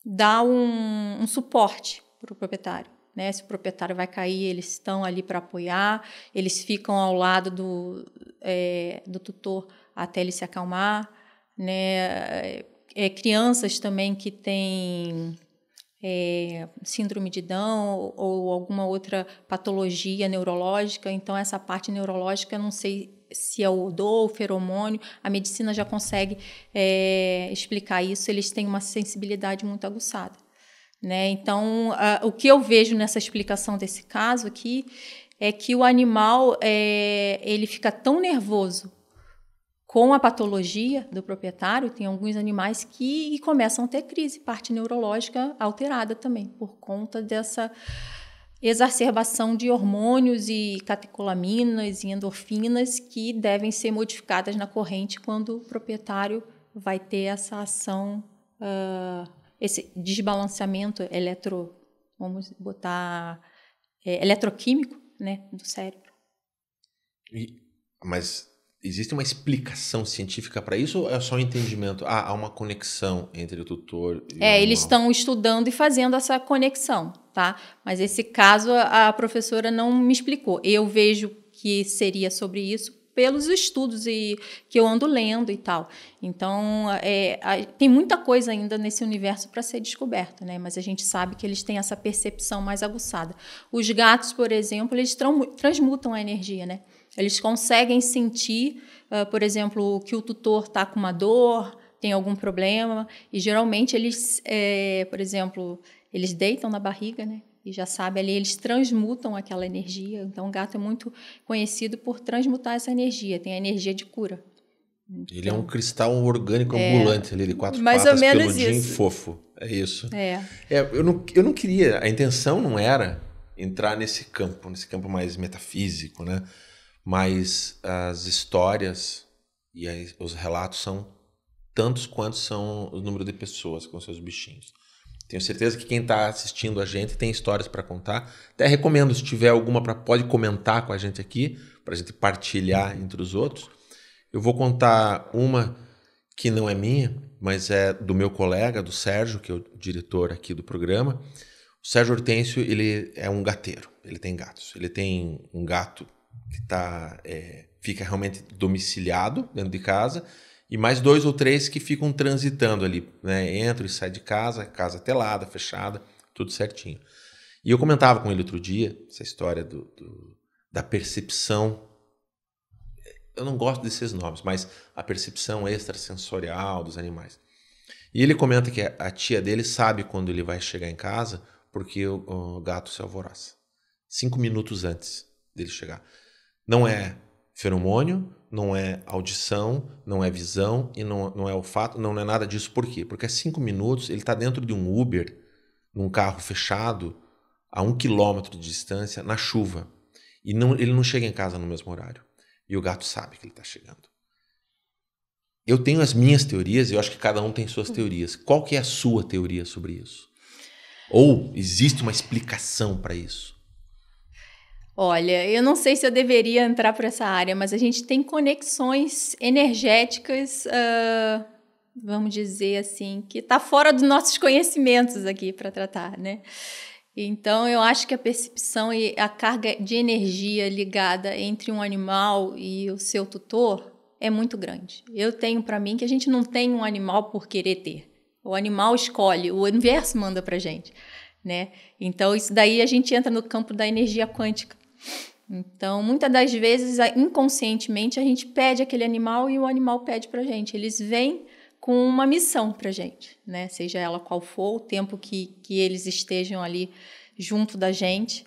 dar um suporte para o proprietário. Né? Se o proprietário vai cair, eles estão ali para apoiar, eles ficam ao lado do tutor até ele se acalmar. Né? Crianças também que têm síndrome de Down ou alguma outra patologia neurológica, então essa parte neurológica, não sei se é o odor, o feromônio, a medicina já consegue explicar isso, eles têm uma sensibilidade muito aguçada. Né? Então, o que eu vejo nessa explicação desse caso aqui é que o animal ele fica tão nervoso com a patologia do proprietário, tem alguns animais que começam a ter crise, parte neurológica alterada também, por conta dessa exacerbação de hormônios e catecolaminas e endorfinas que devem ser modificadas na corrente quando o proprietário vai ter essa ação, esse desbalanceamento eletroquímico, né, do cérebro. Mas existe uma explicação científica para isso ou é só um entendimento? Há uma conexão entre o tutor e o animal? Eles estão estudando e fazendo essa conexão, tá? Mas esse caso a professora não me explicou. Eu vejo que seria sobre isso pelos estudos que eu ando lendo e tal. Então, tem muita coisa ainda nesse universo para ser descoberta, né? Mas a gente sabe que eles têm essa percepção mais aguçada. Os gatos, por exemplo, eles transmutam a energia, né? Eles conseguem sentir, por exemplo, que o tutor está com uma dor, tem algum problema, e geralmente eles, por exemplo, eles deitam na barriga, né? E já sabe ali, eles transmutam aquela energia. Então, o gato é muito conhecido por transmutar essa energia. Tem a energia de cura. Então, ele é um cristal orgânico ambulante ali, de 4 mais patas, ou menos peludinho isso. e fofo. É isso. É. Eu não queria, a intenção não era entrar nesse campo mais metafísico, né? Mas as histórias e os relatos são tantos quanto são o número de pessoas com seus bichinhos. Tenho certeza que quem está assistindo a gente tem histórias para contar. Até recomendo, se tiver alguma, pode comentar com a gente aqui, para a gente partilhar entre os outros. Eu vou contar uma que não é minha, mas é do meu colega, do Sérgio, que é o diretor aqui do programa. O Sérgio Hortêncio, ele é um gateiro, ele tem gatos. Ele tem um gato que fica realmente domiciliado dentro de casa, e mais 2 ou 3 que ficam transitando ali, né? Entra e sai de casa, casa telada, fechada, tudo certinho. E eu comentava com ele outro dia, essa história da percepção, eu não gosto desses nomes, mas a percepção extrasensorial dos animais. E ele comenta que a tia dele sabe quando ele vai chegar em casa, porque o gato se alvoroça. 5 minutos antes dele chegar. Não é feromônio, não é audição, não é visão e não é olfato, não é nada disso. Por quê? Porque a 5 minutos ele está dentro de um Uber, num carro fechado, a 1 quilômetro de distância, na chuva. E ele não chega em casa no mesmo horário. E o gato sabe que ele está chegando. Eu tenho as minhas teorias e eu acho que cada um tem suas teorias. Qual que é a sua teoria sobre isso? Ou existe uma explicação para isso? Olha, eu não sei se eu deveria entrar para essa área, mas a gente tem conexões energéticas, vamos dizer assim, que está fora dos nossos conhecimentos aqui para tratar, né? Então, eu acho que a percepção e a carga de energia ligada entre um animal e o seu tutor é muito grande. Eu tenho para mim que a gente não tem um animal por querer ter. O animal escolhe, o universo manda para a gente, né? Então, isso daí a gente entra no campo da energia quântica. Então, muitas das vezes, inconscientemente, a gente pede aquele animal e o animal pede para a gente. Eles vêm com uma missão para a gente, né? Seja ela qual for, o tempo que eles estejam ali junto da gente.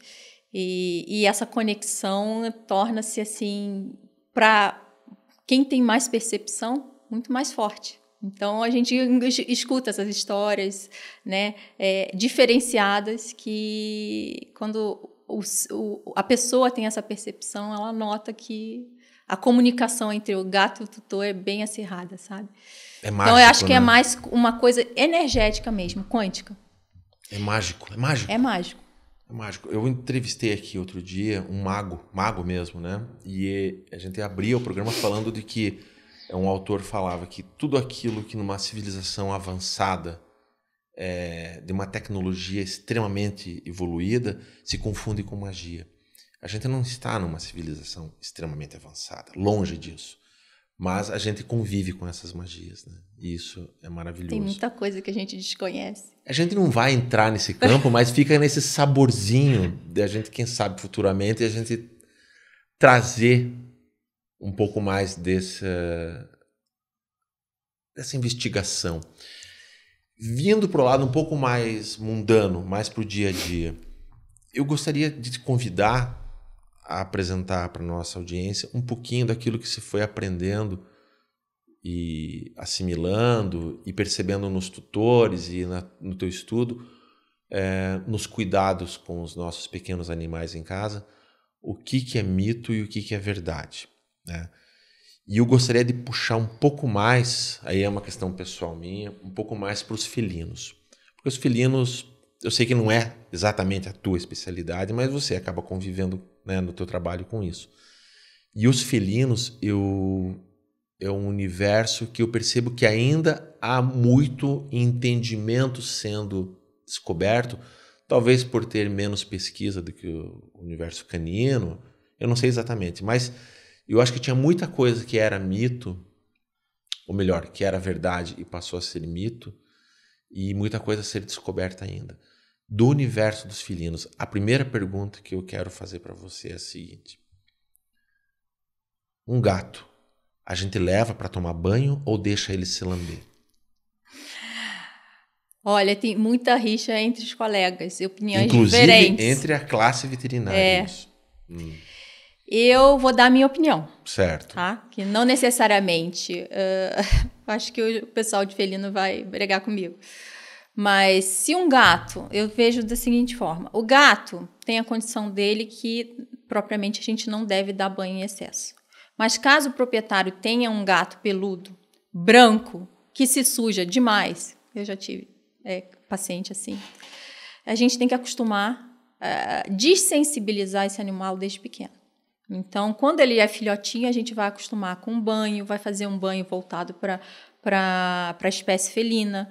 E essa conexão torna-se, assim, para quem tem mais percepção, muito mais forte. Então, a gente escuta essas histórias, né, diferenciadas que, quando a pessoa tem essa percepção, ela nota que a comunicação entre o gato e o tutor é bem acirrada, sabe? É mágico, então, eu acho que né? é mais uma coisa energética mesmo, quântica. É mágico, é mágico. É mágico. É mágico. Eu entrevistei aqui outro dia um mago mesmo, né? E a gente abria o programa falando de que um autor falava que tudo aquilo que numa civilização avançada, de uma tecnologia extremamente evoluída, se confunde com magia. A gente não está numa civilização extremamente avançada, longe disso. Mas a gente convive com essas magias, né? E isso é maravilhoso. Tem muita coisa que a gente desconhece. A gente não vai entrar nesse campo, mas fica nesse saborzinho de a gente, quem sabe, futuramente, a gente trazer um pouco mais dessa investigação. Vindo para o lado um pouco mais mundano, mais para o dia a dia, eu gostaria de te convidar a apresentar para a nossa audiência um pouquinho daquilo que se foi aprendendo e assimilando e percebendo nos tutores e no teu estudo, nos cuidados com os nossos pequenos animais em casa, o que é mito e o que é verdade, né? E eu gostaria de puxar um pouco mais, aí é uma questão pessoal minha, um pouco mais para os felinos. Porque os felinos, eu sei que não é exatamente a tua especialidade, mas você acaba convivendo, né, no teu trabalho com isso. E os felinos, é um universo que eu percebo que ainda há muito entendimento sendo descoberto, talvez por ter menos pesquisa do que o universo canino, eu não sei exatamente, mas eu acho que tinha muita coisa que era mito, ou melhor, que era verdade e passou a ser mito, e muita coisa a ser descoberta ainda. Do universo dos felinos, a primeira pergunta que eu quero fazer para você é a seguinte: um gato, a gente leva para tomar banho ou deixa ele se lamber? Olha, tem muita rixa entre os colegas, opiniões Inclusive diferentes. entre a classe veterinária, isso. Eu vou dar a minha opinião, Certo. tá? Que não necessariamente, acho que o pessoal de felino vai brigar comigo. Mas se um gato, eu vejo da seguinte forma: o gato tem a condição dele que propriamente a gente não deve dar banho em excesso. Mas caso o proprietário tenha um gato peludo, branco, que se suja demais, eu já tive paciente assim, a gente tem que acostumar, desensibilizar esse animal desde pequeno. Então, quando ele é filhotinho, a gente vai acostumar com banho, vai fazer um banho voltado para a espécie felina.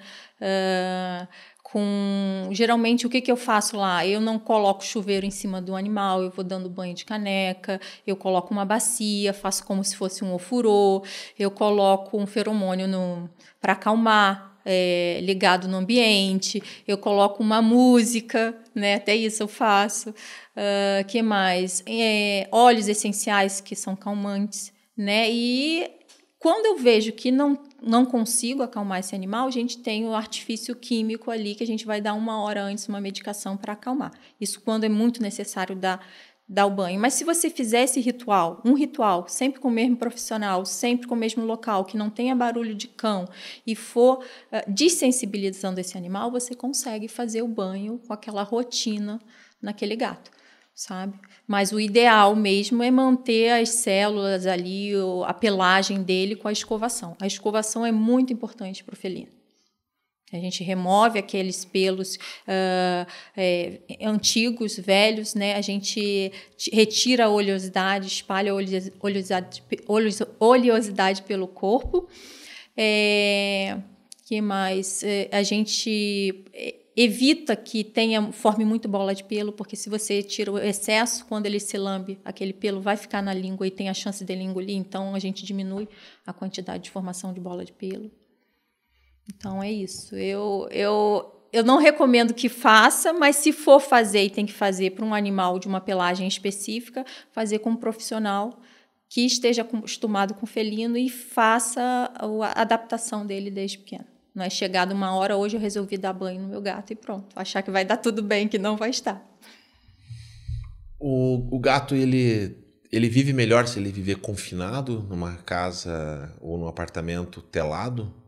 Geralmente, o que eu faço lá? Eu não coloco chuveiro em cima do animal, eu vou dando banho de caneca, eu coloco uma bacia, faço como se fosse um ofurô, eu coloco um feromônio para acalmar, ligado no ambiente, eu coloco uma música, né? Até isso eu faço. Que mais? Óleos essenciais que são calmantes, né? E quando eu vejo que não consigo acalmar esse animal, a gente tem o artifício químico ali que a gente vai dar 1 hora antes uma medicação para acalmar. Isso quando é muito necessário dar o banho. Mas se você fizer esse ritual, um ritual, sempre com o mesmo profissional, sempre com o mesmo local, que não tenha barulho de cão e for desensibilizando esse animal, você consegue fazer o banho com aquela rotina naquele gato, sabe? Mas o ideal mesmo é manter as células ali, a pelagem dele com a escovação. A escovação é muito importante para o felino. A gente remove aqueles pelos antigos, velhos, né? A gente retira a oleosidade, espalha a oleosidade pelo corpo. Que mais? A gente evita que forme muito bola de pelo, porque se você tira o excesso, quando ele se lambe, aquele pelo vai ficar na língua e tem a chance dele engolir, então a gente diminui a quantidade de formação de bola de pelo. Então é isso. Eu não recomendo que faça, mas se for fazer e tem que fazer para um animal de uma pelagem específica, fazer com um profissional que esteja acostumado com felino e faça a adaptação dele desde pequeno. Não é chegado 1 hora, hoje eu resolvi dar banho no meu gato e pronto. Achar que vai dar tudo bem, que não vai estar. O gato, ele vive melhor se ele viver confinado numa casa ou num apartamento telado?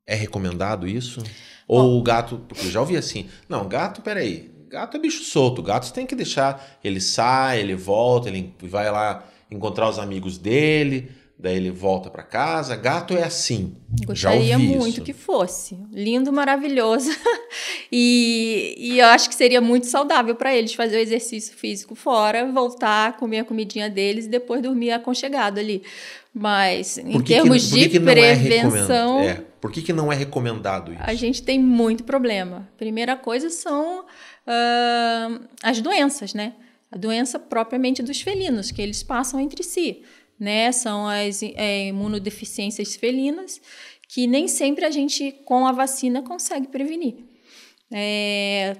É recomendado isso? Ou o gato... Porque eu já ouvi assim, não, gato, peraí, gato é bicho solto, gato você tem que deixar, ele sai, ele volta, ele vai lá encontrar os amigos dele, daí ele volta para casa. Gato é assim. Gostaria muito que fosse. Lindo, maravilhoso. E eu acho que seria muito saudável para eles fazer o exercício físico fora, voltar, comer a comidinha deles e depois dormir aconchegado ali. Mas, em termos de prevenção... Por que não é recomendado isso? A gente tem muito problema. Primeira coisa são as doenças, né? A doença propriamente dos felinos, que eles passam entre si, né? São as imunodeficiências felinas, que nem sempre a gente, com a vacina, consegue prevenir.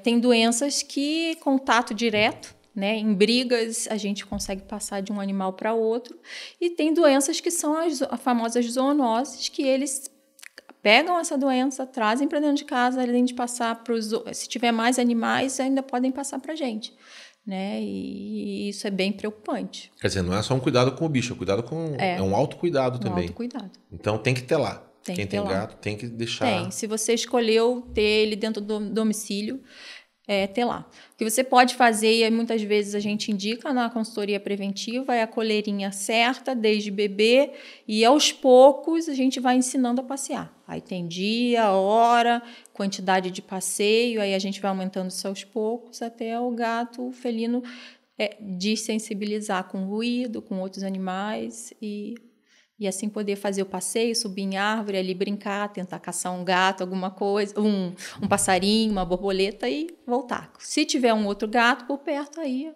Tem doenças que, contato direto, né, em brigas, a gente consegue passar de um animal para outro. E tem doenças que são as famosas zoonoses, que eles pegam essa doença, trazem para dentro de casa, além de passar para os... Se tiver mais animais, ainda podem passar para a gente. Né? E isso é bem preocupante. Quer dizer, não é só um cuidado com o bicho, é um autocuidado também. Autocuidado. Então tem que ter lá. Quem tem gato tem que deixar... Tem. Se você escolheu ter ele dentro do domicílio, ter lá. O que você pode fazer, e muitas vezes a gente indica na consultoria preventiva, é a coleirinha certa, desde bebê, e aos poucos a gente vai ensinando a passear. Aí tem dia, hora, quantidade de passeio, aí a gente vai aumentando isso aos poucos até o gato, o felino, desensibilizar com ruído, com outros animais e assim poder fazer o passeio, subir em árvore, ali brincar, tentar caçar um gato, alguma coisa, um passarinho, uma borboleta e voltar. Se tiver um outro gato por perto, aí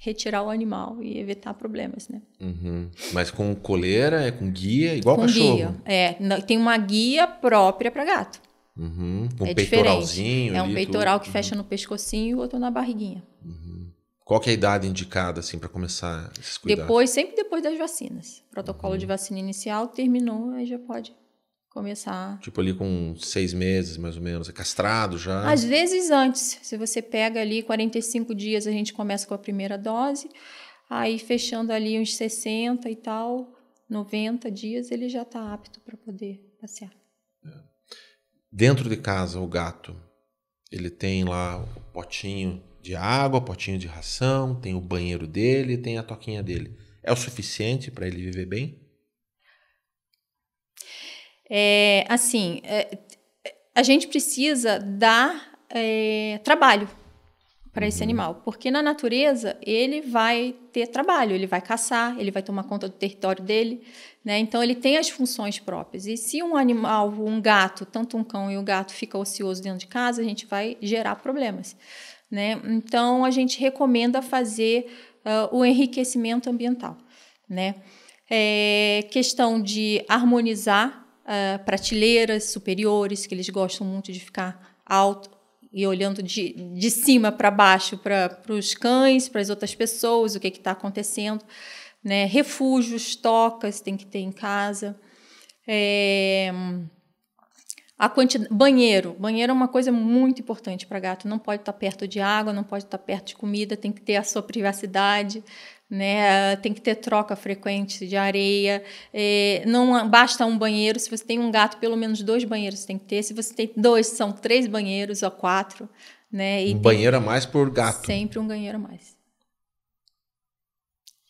retirar o animal e evitar problemas, né? Uhum. Mas com coleira, com guia, igual com cachorro? Guia, tem uma guia própria para gato. Uhum. Com é peitoralzinho. É um peitoral tudo. que fecha no pescocinho e o outro na barriguinha. Uhum. Qual que é a idade indicada assim para começar esses cuidados? Sempre depois das vacinas. Protocolo de vacina inicial terminou, aí já pode começar. Tipo ali com 6 meses, mais ou menos. É castrado já? Às vezes antes. Se você pega ali 45 dias, a gente começa com a primeira dose. Aí fechando ali uns 60 e tal, 90 dias, ele já está apto para poder passear. Dentro de casa, o gato, ele tem lá o potinho de água, potinho de ração, tem o banheiro dele, tem a toquinha dele. É o suficiente para ele viver bem? A gente precisa dar trabalho para esse animal, porque na natureza ele vai ter trabalho, ele vai caçar, ele vai tomar conta do território dele, né? Então ele tem as funções próprias. E se um animal, um gato, tanto um cão e o gato fica ocioso dentro de casa, a gente vai gerar problemas, né? Então a gente recomenda fazer o enriquecimento ambiental, né? Questão de harmonizar prateleiras superiores, que eles gostam muito de ficar alto e olhando de cima para baixo para os cães, para as outras pessoas, o que está acontecendo, né? Refúgios, tocas tem que ter em casa. Banheiro é uma coisa muito importante para gato. Não pode estar perto de água, não pode estar perto de comida, tem que ter a sua privacidade, né? Tem que ter troca frequente de areia. Não basta um banheiro. Se você tem um gato, pelo menos 2 banheiros tem que ter. Se você tem 2, são 3 banheiros ou 4. Né? E banheiro a mais por gato. Sempre um banheiro a mais.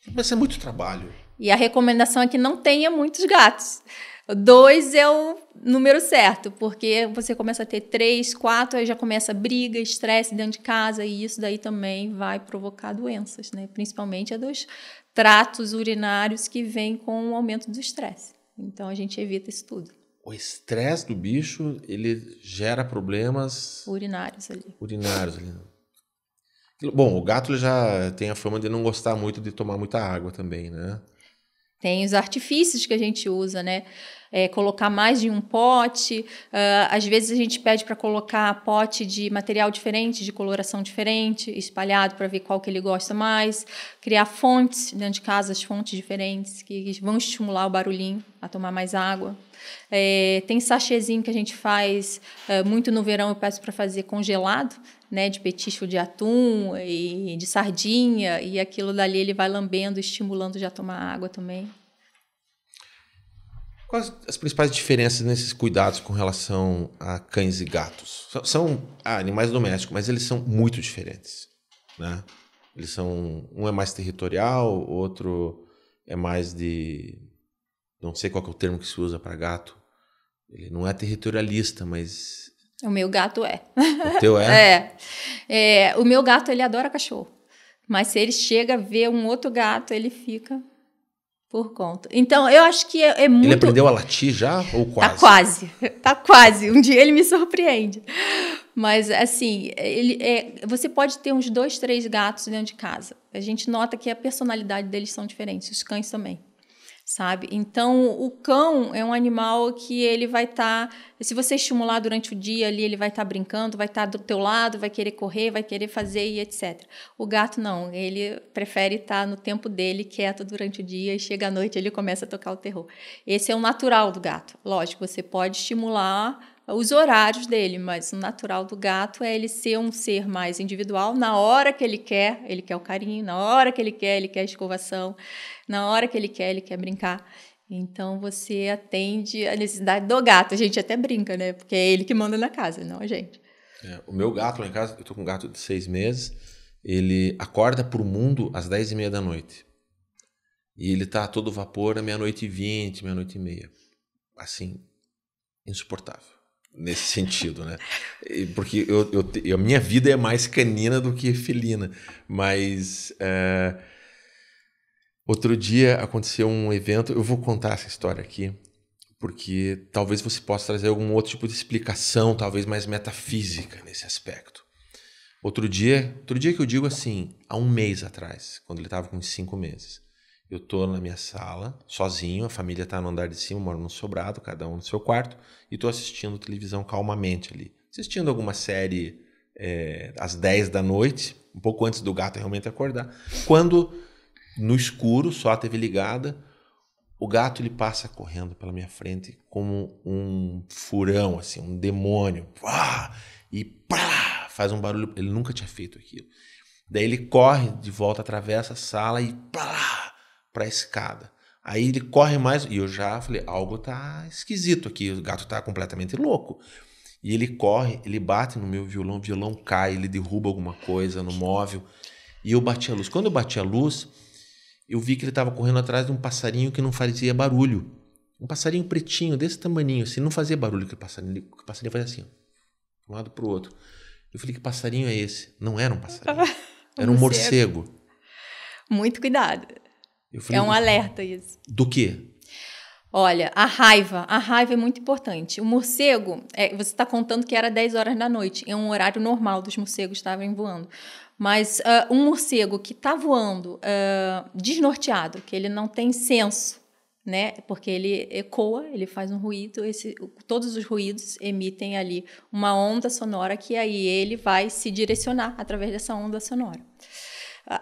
Vai ser muito trabalho. E a recomendação é que não tenha muitos gatos. 2 é o número certo, porque você começa a ter 3, 4, aí já começa briga, estresse dentro de casa, e isso daí também vai provocar doenças, né? Principalmente a dos tratos urinários que vem com o aumento do estresse. Então a gente evita isso tudo. O estresse do bicho, ele gera problemas urinários ali. Bom, o gato ele já tem a fama de não gostar muito de tomar muita água também, né? Tem os artifícios que a gente usa, né? Colocar mais de um pote. Às vezes a gente pede para colocar pote de material diferente, de coloração diferente, espalhado para ver qual que ele gosta mais. Criar fontes dentro de casa, as fontes diferentes, que vão estimular o barulhinho a tomar mais água. Tem sachêzinho que a gente faz muito no verão, eu peço para fazer congelado, né, de petisco de atum e de sardinha, e aquilo dali ele vai lambendo, estimulando já a tomar água também. Quais as principais diferenças nesses cuidados com relação a cães e gatos? São animais domésticos, mas eles são muito diferentes, né? Eles são, um é mais territorial, outro é mais de, não sei qual que é o termo que se usa para gato. Ele não é territorialista, mas o meu gato é. O teu é? O meu gato, ele adora cachorro. Mas se ele chega a ver um outro gato, ele fica por conta. Então, eu acho que é muito... Ele aprendeu a latir já ou quase? Tá quase. Um dia ele me surpreende. Mas, assim, você pode ter uns 2, 3 gatos dentro de casa. A gente nota que a personalidade deles são diferentes. Os cães também. Sabe? Então, o cão é um animal que ele vai estar... se você estimular durante o dia ali, ele vai estar brincando, vai estar do teu lado, vai querer correr, vai querer fazer e etc. O gato não, ele prefere estar no tempo dele, quieto durante o dia, e chega à noite ele começa a tocar o terror. Esse é o natural do gato. Lógico, você pode estimular os horários dele, mas o natural do gato é ele ser um ser mais individual. Na hora que ele quer o carinho, na hora que ele quer a escovação, na hora que ele quer brincar. Então, você atende a necessidade do gato. A gente até brinca, né? Porque é ele que manda na casa, não a gente. O meu gato lá em casa, eu tô com um gato de 6 meses, ele acorda pro mundo às 10h30 da noite. E ele tá a todo vapor à 00:20, 00:30. Assim, insuportável. nesse sentido, né? Porque a minha vida é mais canina do que felina. Mas outro dia aconteceu um evento, eu vou contar essa história aqui, porque talvez você possa trazer algum outro tipo de explicação, talvez mais metafísica nesse aspecto. Outro dia que eu digo assim, há um mês atrás, quando ele estava com uns 5 meses, eu estou na minha sala, sozinho, a família está no andar de cima, eu moro no sobrado, cada um no seu quarto, e estou assistindo televisão calmamente ali. Assistindo alguma série às 10 da noite, um pouco antes do gato realmente acordar, quando, no escuro, só a TV ligada, o gato ele passa correndo pela minha frente como um furão, assim, um demônio. E pá, faz um barulho. Ele nunca tinha feito aquilo. Daí ele corre de volta, atravessa a sala e pá, para a escada. Aí ele corre mais e eu já falei, algo tá esquisito aqui, o gato tá completamente louco. E ele corre, ele bate no meu violão, o violão cai, ele derruba alguma coisa no móvel. E eu bati a luz. Quando eu bati a luz, eu vi que ele estava correndo atrás de um passarinho que não fazia barulho. Um passarinho pretinho, desse tamaninho, assim, não fazia barulho que o passarinho fazia assim, ó, de um lado para o outro. Eu falei, que passarinho é esse? Não era um passarinho, era um morcego. Muito cuidado. Eu falei, é um alerta isso. Do quê? Olha, a raiva é muito importante. O morcego, você está contando que era 10 horas da noite, é um horário normal dos morcegos estarem voando. Mas um morcego que está voando desnorteado, que ele não tem senso, né? Porque ele ecoa, ele faz um ruído, todos os ruídos emitem ali uma onda sonora que aí ele vai se direcionar através dessa onda sonora.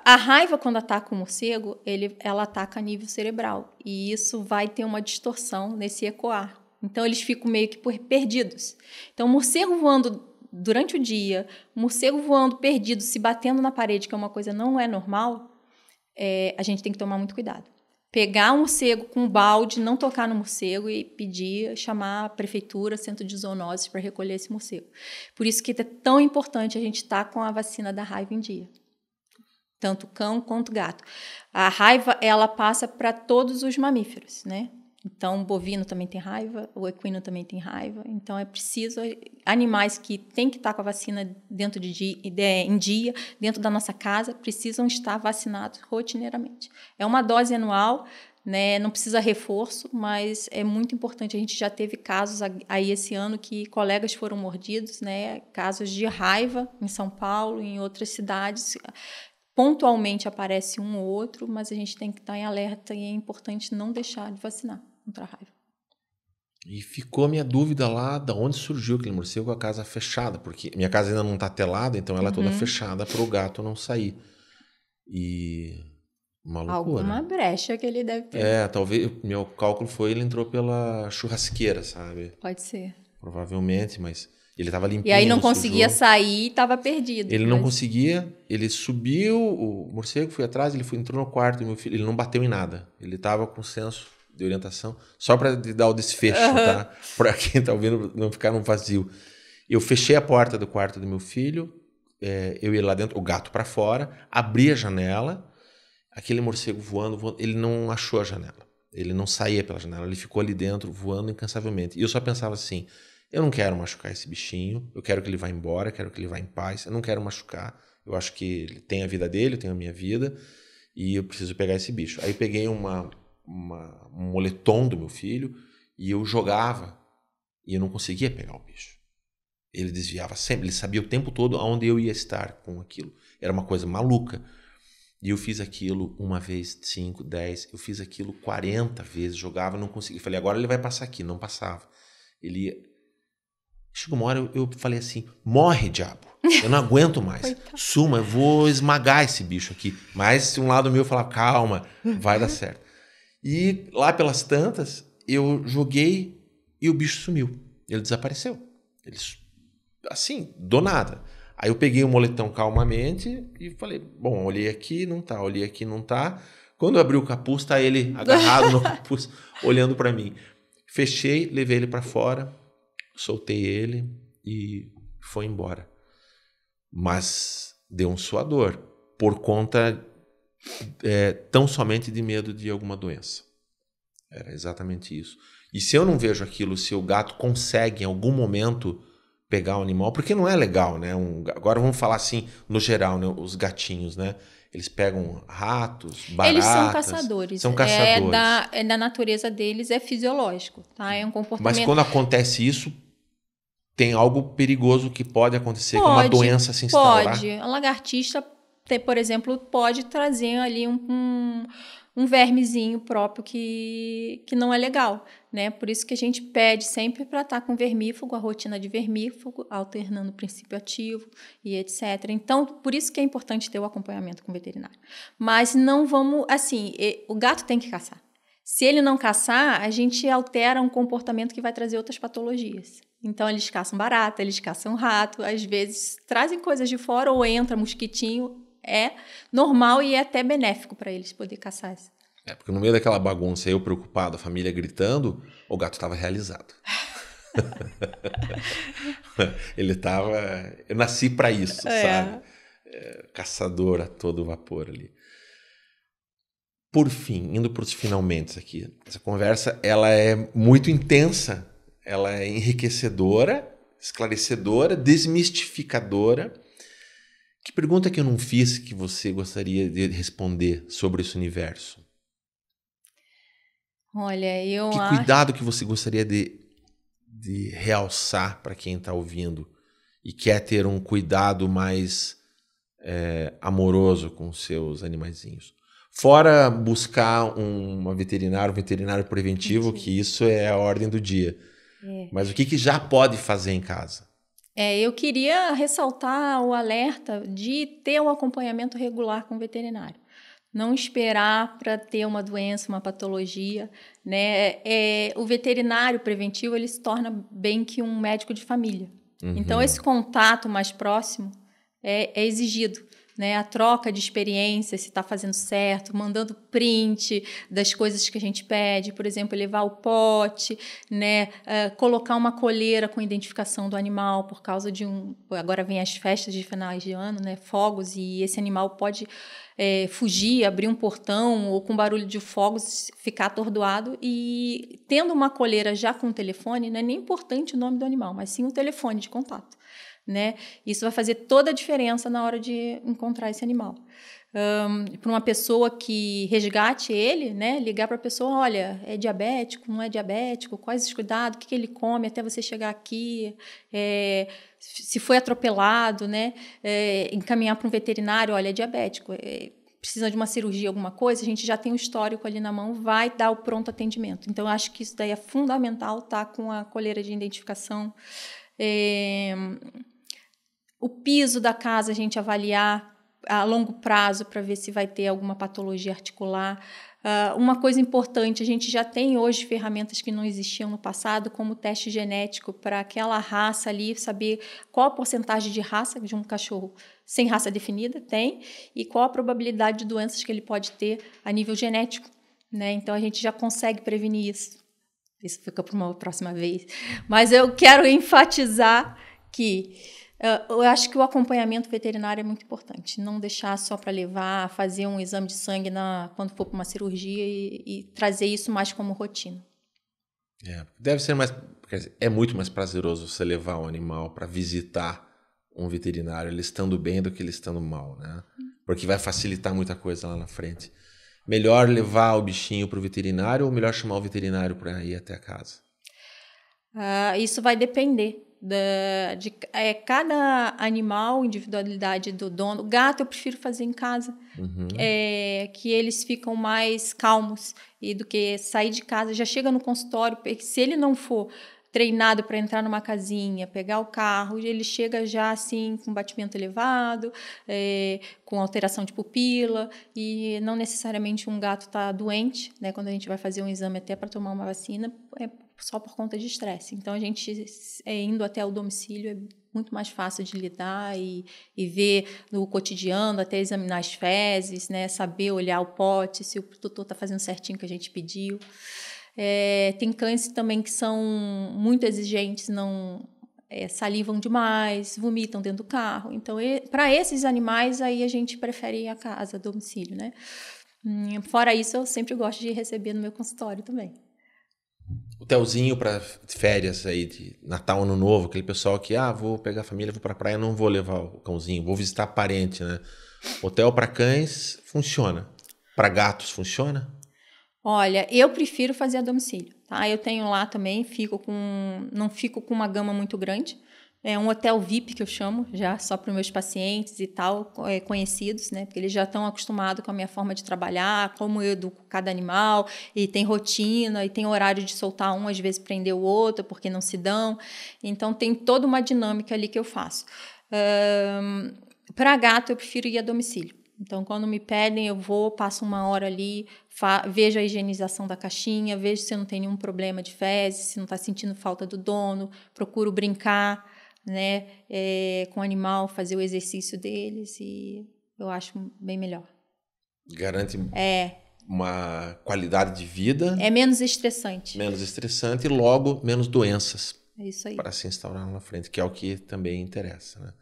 A raiva, quando ataca o morcego, ela ataca a nível cerebral. E isso vai ter uma distorção nesse ecoar. Então, eles ficam meio que perdidos. Então, o morcego voando durante o dia, o morcego voando perdido, se batendo na parede, que é uma coisa não é normal, a gente tem que tomar muito cuidado. Pegar um morcego com um balde, não tocar no morcego e chamar a prefeitura, centro de zoonoses para recolher esse morcego. Por isso que é tão importante a gente estar com a vacina da raiva em dia. Tanto cão quanto gato. A raiva, ela passa para todos os mamíferos, né? Então, o bovino também tem raiva, o equino também tem raiva. Então, é preciso... Animais que têm que estar com a vacina em dia, dentro da nossa casa, precisam estar vacinados rotineiramente. É uma dose anual, né? Não precisa reforço, mas é muito importante. A gente já teve casos aí esse ano que colegas foram mordidos, né? Casos de raiva em São Paulo, em outras cidades. Pontualmente aparece um ou outro, mas a gente tem que estar em alerta e é importante não deixar de vacinar contra a raiva. E ficou a minha dúvida lá de onde surgiu aquele morcego com a casa fechada, porque minha casa ainda não está telada, então ela é toda fechada para o gato não sair. E uma loucura. Alguma brecha que ele deve ter. Talvez, meu cálculo foi ele entrou pela churrasqueira, sabe? Pode ser. Provavelmente, mas... Ele estava limpinho. E aí não conseguia sair e estava perdido. Ele não conseguia, ele subiu, o morcego foi atrás, entrou no quarto do meu filho, ele não bateu em nada. Ele estava com senso de orientação, só para dar o desfecho, tá? Para quem está ouvindo não ficar num vazio. Eu fechei a porta do quarto do meu filho, eu ia lá dentro, o gato para fora, abri a janela, aquele morcego voando, ele não achou a janela. Ele não saía pela janela, ele ficou ali dentro voando incansavelmente. E eu só pensava assim... Eu não quero machucar esse bichinho, eu quero que ele vá embora, quero que ele vá em paz, eu não quero machucar, eu acho que ele tem a vida dele, eu tenho a minha vida e eu preciso pegar esse bicho. Aí peguei um moletom do meu filho e eu jogava e eu não conseguia pegar o bicho. Ele desviava sempre, ele sabia o tempo todo aonde eu ia estar com aquilo. Era uma coisa maluca. E eu fiz aquilo uma vez, 5, 10, eu fiz aquilo 40 vezes, jogava, não conseguia. Falei, agora ele vai passar aqui, não passava. Ele ia... Chegou uma hora, eu falei assim, morre, diabo, eu não aguento mais, suma, eu vou esmagar esse bicho aqui. Mas um lado meu falava, calma, vai dar certo. E lá pelas tantas, eu joguei e o bicho sumiu, ele desapareceu. Ele, assim, do nada. Aí eu peguei o moletom calmamente e falei, bom, olhei aqui, não tá, olhei aqui, não tá. Quando eu abri o capuz, tá ele agarrado no capuz, olhando para mim. Fechei, levei ele para fora, soltei ele e foi embora. Mas deu um suador por conta tão somente de medo de alguma doença. Era exatamente isso. E se eu não vejo aquilo, se o gato consegue em algum momento pegar o animal, porque não é legal, né? Agora vamos falar assim, no geral, né? Os gatinhos, né? Eles pegam ratos, baratas. Eles são caçadores. São caçadores. É da natureza deles, é fisiológico, tá? É um comportamento... Mas quando acontece isso, tem algo perigoso que pode acontecer, que uma doença se instaurar? Pode. A lagartixa, por exemplo, pode trazer ali um vermezinho próprio que não é legal, né? Por isso que a gente pede sempre para estar com vermífugo, a rotina de vermífugo, alternando o princípio ativo e etc. Então, por isso que é importante ter o acompanhamento com o veterinário. Mas não vamos, assim, o gato tem que caçar. Se ele não caçar, a gente altera um comportamento que vai trazer outras patologias. Então, eles caçam barata, eles caçam rato, às vezes trazem coisas de fora ou entra mosquitinho. É normal e é até benéfico para eles poder caçar. Porque no meio daquela bagunça, eu preocupado, a família gritando, o gato estava realizado. Ele estava... Eu nasci para isso, sabe? Caçador a todo vapor ali. Por fim, indo para os finalmente aqui. Essa conversa, ela é muito intensa, ela é enriquecedora, esclarecedora, desmistificadora. Que pergunta que eu não fiz que você gostaria de responder sobre esse universo? Olha, que cuidado que você gostaria de realçar para quem está ouvindo e quer ter um cuidado mais amoroso com os seus animaizinhos? Fora buscar um veterinário preventivo, que isso é a ordem do dia. Mas o que já pode fazer em casa? Eu queria ressaltar o alerta de ter um acompanhamento regular com o veterinário. Não esperar para ter uma doença, uma patologia, né? O veterinário preventivo, ele se torna bem que um médico de família. Uhum. Então, esse contato mais próximo é exigido, né? A troca de experiência, se está fazendo certo, mandando print das coisas que a gente pede, por exemplo, levar o pote, né? Colocar uma coleira com identificação do animal por causa de agora vem as festas de finais de ano, né? Fogos, e esse animal pode fugir, abrir um portão ou com barulho de fogos ficar atordoado, e tendo uma coleira já com o telefone, não é nem importante o nome do animal, mas sim o telefone de contato, né? Isso vai fazer toda a diferença na hora de encontrar esse animal. Para uma pessoa que resgate ele, né? Ligar para a pessoa, olha, é diabético, não é diabético, quais os cuidados, o que ele come até você chegar aqui, se foi atropelado, né? Encaminhar para um veterinário, olha, é diabético, precisa de uma cirurgia, alguma coisa, a gente já tem um histórico ali na mão, vai dar o pronto atendimento. Então, eu acho que isso daí é fundamental, tá? Com a coleira de identificação. O piso da casa a gente avaliar a longo prazo para ver se vai ter alguma patologia articular. Uma coisa importante, a gente já tem hoje ferramentas que não existiam no passado, como o teste genético para aquela raça ali, saber qual a porcentagem de raça de um cachorro sem raça definida tem e qual a probabilidade de doenças que ele pode ter a nível genético, né? Então, a gente já consegue prevenir isso. Isso fica para uma próxima vez. Mas eu quero enfatizar que eu acho que o acompanhamento veterinário é muito importante. Não deixar só para levar, fazer um exame de sangue quando for para uma cirurgia e trazer isso mais como rotina. Deve ser mais... Quer dizer, é muito mais prazeroso você levar um animal para visitar um veterinário, ele estando bem do que ele estando mal, né? Porque vai facilitar muita coisa lá na frente. Melhor levar o bichinho para o veterinário ou melhor chamar o veterinário para ir até a casa? Isso vai depender de cada animal, individualidade do dono. Gato eu prefiro fazer em casa, que eles ficam mais calmos e do que sair de casa, já chega no consultório, porque se ele não for treinado para entrar numa casinha, pegar o carro, ele chega já assim com batimento elevado, com alteração de pupila, e não necessariamente um gato está doente, né? Quando a gente vai fazer um exame até para tomar uma vacina, é só por conta de estresse. Então, a gente indo até o domicílio é muito mais fácil de lidar e ver no cotidiano, até examinar as fezes, né? Saber olhar o pote, se o tutor está fazendo certinho o que a gente pediu. Tem cães também que são muito exigentes, não salivam demais, vomitam dentro do carro. Então, para esses animais, aí a gente prefere ir à casa, a domicílio, né? Fora isso, eu sempre gosto de receber no meu consultório também. Hotelzinho para férias aí de Natal, Ano Novo, aquele pessoal que, vou pegar a família, vou pra praia, não vou levar o cãozinho, vou visitar parente, né? Hotel para cães funciona. Para gatos funciona? Olha, eu prefiro fazer a domicílio, tá? Eu tenho lá também, não fico com uma gama muito grande. É um hotel VIP que eu chamo, já só para os meus pacientes e tal, conhecidos, né? Porque eles já estão acostumados com a minha forma de trabalhar, como eu educo cada animal, e tem rotina, e tem horário de soltar um, às vezes prender o outro, porque não se dão. Então, tem toda uma dinâmica ali que eu faço. Para gato, eu prefiro ir a domicílio. Então, quando me pedem, eu vou, passo uma hora ali, vejo a higienização da caixinha, vejo se não tem nenhum problema de fezes, se não está sentindo falta do dono, procuro brincar, né, com o animal, fazer o exercício deles, e eu acho bem melhor. Garante uma qualidade de vida. É menos estressante. Menos estressante e logo menos doenças. É isso aí. Para se instaurar lá na frente, que é o que também interessa, né?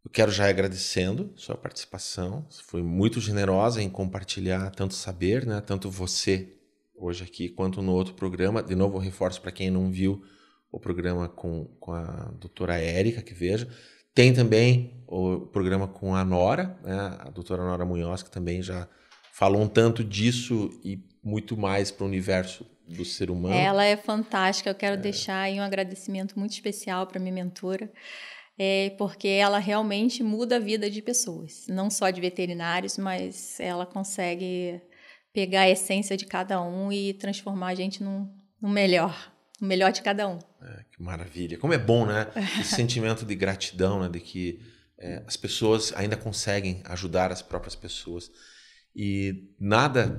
Eu quero já ir agradecendo sua participação. Você foi muito generosa em compartilhar tanto saber, né? Tanto você hoje aqui quanto no outro programa. De novo, eu reforço para quem não viu o programa com a doutora Érica, que veja. Tem também o programa com a Nora, né? A doutora Nora Munhoz, que também já falou um tanto disso e muito mais para o universo do ser humano. Ela é fantástica. Eu quero deixar aí um agradecimento muito especial para minha mentora. Porque ela realmente muda a vida de pessoas, não só de veterinários, mas ela consegue pegar a essência de cada um e transformar a gente no melhor de cada um. Que maravilha. Como é bom, né? Esse sentimento de gratidão, né? De que as pessoas ainda conseguem ajudar as próprias pessoas. E nada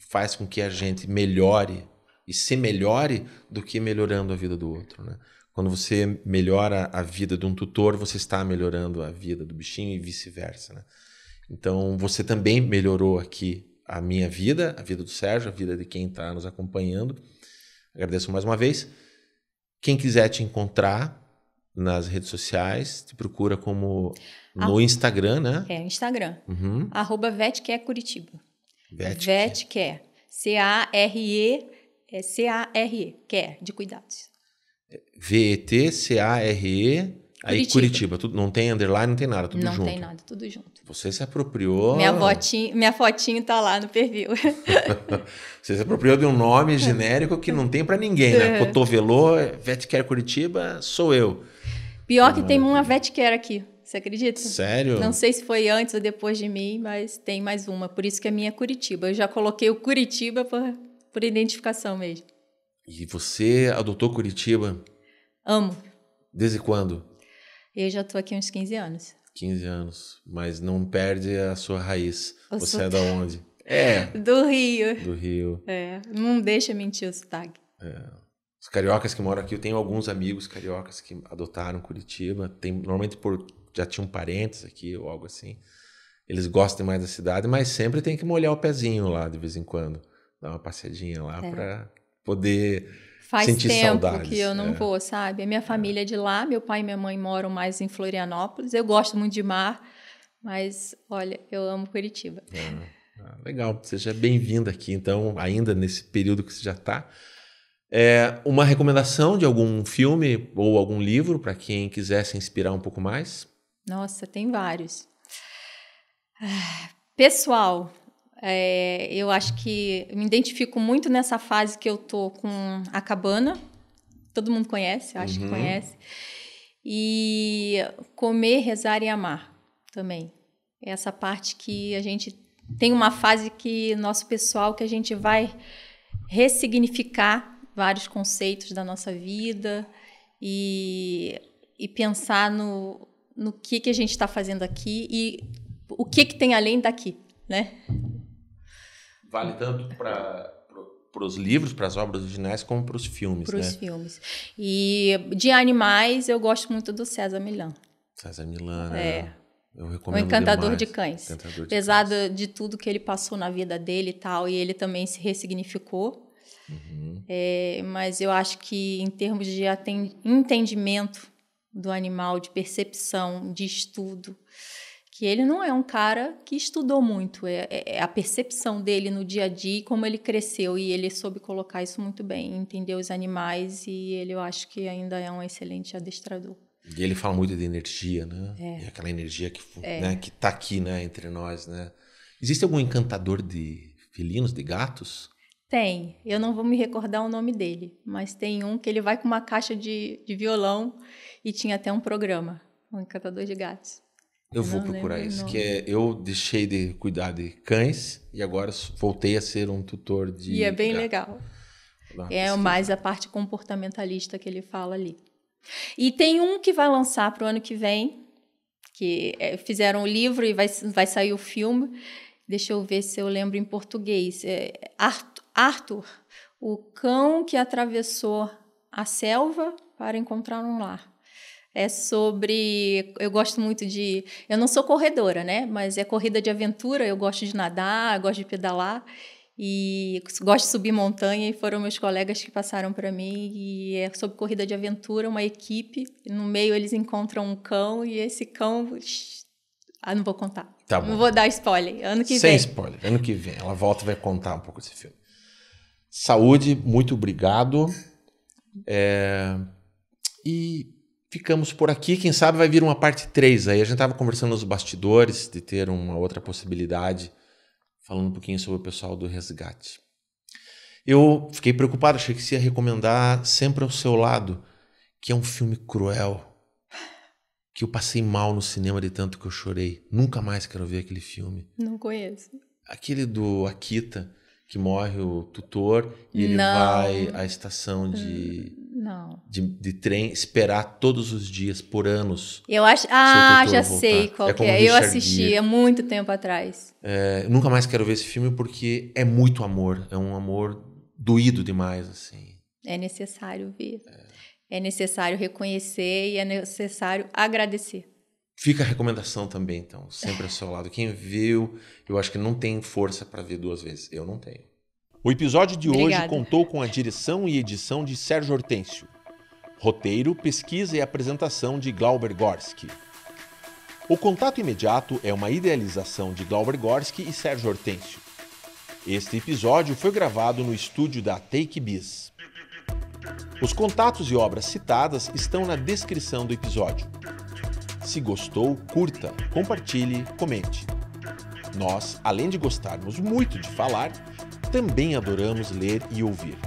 faz com que a gente melhore e se melhore do que melhorando a vida do outro, né? Quando você melhora a vida de um tutor, você está melhorando a vida do bichinho e vice-versa, né? Então, você também melhorou aqui a minha vida, a vida do Sérgio, a vida de quem está nos acompanhando. Agradeço mais uma vez. Quem quiser te encontrar nas redes sociais, te procura como no Instagram, né? Instagram. Uhum. @VetCare Curitiba. VetCare. CARE, Care, de cuidados. VETCARE, aí Curitiba. Não tem underline, não tem nada, tudo junto. Não tem nada, tudo junto. Você se apropriou... Minha fotinho tá lá no perfil. Você se apropriou de um nome genérico que não tem para ninguém, né? Cotovelou, VetCare Curitiba, sou eu. Pior que tem uma VetCare aqui, você acredita? Sério? Não sei se foi antes ou depois de mim, mas tem mais uma. Por isso que a minha é Curitiba. Eu já coloquei o Curitiba por identificação mesmo. E você adotou Curitiba? Amo. Desde quando? Eu já tô aqui uns 15 anos. 15 anos, mas não perde a sua raiz. Você é da onde? Do Rio. Do Rio. Não deixa mentir o sotaque. Os cariocas que moram aqui, eu tenho alguns amigos cariocas que adotaram Curitiba. Normalmente já tinham parentes aqui ou algo assim. Eles gostam mais da cidade, mas sempre tem que molhar o pezinho lá de vez em quando. Dar uma passeadinha lá para poder sentir saudades. Faz tempo que eu não vou, sabe? A minha família é de lá, meu pai e minha mãe moram mais em Florianópolis. Eu gosto muito de mar, mas, olha, eu amo Curitiba. Legal, seja bem-vinda aqui, então, ainda nesse período que você já está. Uma recomendação de algum filme ou algum livro para quem quiser se inspirar um pouco mais? Nossa, tem vários. Pessoal, eu acho que eu me identifico muito nessa fase que eu tô com A Cabana. Todo mundo conhece, acho que conhece. E Comer, Rezar e Amar também. Essa parte que a gente tem uma fase que nosso pessoal, que a gente vai ressignificar vários conceitos da nossa vida e pensar no que a gente está fazendo aqui e o que tem além daqui, né? Vale tanto para os livros, para as obras originais, como para os filmes, Para os filmes. E de animais, eu gosto muito do César Millan. César Millan, eu recomendo O Encantador demais. de Cães. Encantador de Apesar Cães. de tudo que ele passou na vida dele e tal, e ele também se ressignificou. Mas eu acho que em termos de entendimento do animal, de percepção, de estudo, que ele não é um cara que estudou muito, é a percepção dele no dia a dia e como ele cresceu, e ele soube colocar isso muito bem, entender os animais, e eu acho que ainda é um excelente adestrador. E ele fala muito de energia, né? E aquela energia que, né, que tá aqui, né, entre nós, né? Existe algum encantador de felinos, de gatos? Tem, eu não vou me recordar o nome dele, mas tem um que ele vai com uma caixa de violão e tinha até um programa, um encantador de gatos. Eu vou procurar isso, que eu deixei de cuidar de cães e agora voltei a ser um tutor de E é bem gato. legal. É mais a parte comportamentalista que ele fala ali. E tem um que vai lançar para o ano que vem, que fizeram o livro e vai sair o filme. Deixa eu ver se eu lembro em português. Arthur, o cão que atravessou a selva para encontrar um lar. É sobre... Eu gosto muito de... Eu não sou corredora, né? Mas é corrida de aventura. Eu gosto de nadar, eu gosto de pedalar. E gosto de subir montanha. E foram meus colegas que passaram para mim. E é sobre corrida de aventura, uma equipe. No meio eles encontram um cão. E esse cão... não vou contar. Tá bom. Não vou dar spoiler. Ano que vem. Sem spoiler. Ano que vem. Ela volta e vai contar um pouco desse filme. Saúde, muito obrigado. E... ficamos por aqui, quem sabe vai vir uma parte 3 aí. A gente estava conversando nos bastidores de ter uma outra possibilidade, falando um pouquinho sobre o pessoal do resgate. Eu fiquei preocupado, achei que você ia recomendar Sempre ao Seu Lado, que é um filme cruel, que eu passei mal no cinema de tanto que eu chorei. Nunca mais quero ver aquele filme. Não conheço. Aquele do Akita, que morre o tutor e ele vai à estação de trem esperar todos os dias, por anos. Eu acho. Já sei qual é. Eu assisti há muito tempo atrás. Nunca mais quero ver esse filme porque é muito amor. É um amor doído demais, assim. É necessário ver. É necessário reconhecer e é necessário agradecer. Fica a recomendação também, então. Sempre ao seu lado. Quem viu, eu acho que não tem força para ver 2 vezes. Eu não tenho. O episódio de hoje contou com a direção e edição de Sérgio Hortêncio. Roteiro, pesquisa e apresentação de Glauber Gorski. O Contato Imediato é uma idealização de Glauber Gorski e Sérgio Hortêncio. Este episódio foi gravado no estúdio da Take Biz. Os contatos e obras citadas estão na descrição do episódio. Se gostou, curta, compartilhe, comente. Nós, além de gostarmos muito de falar, também adoramos ler e ouvir.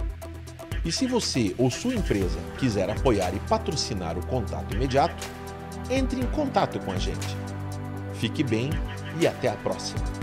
E se você ou sua empresa quiser apoiar e patrocinar o Contato Imediato, entre em contato com a gente. Fique bem e até a próxima!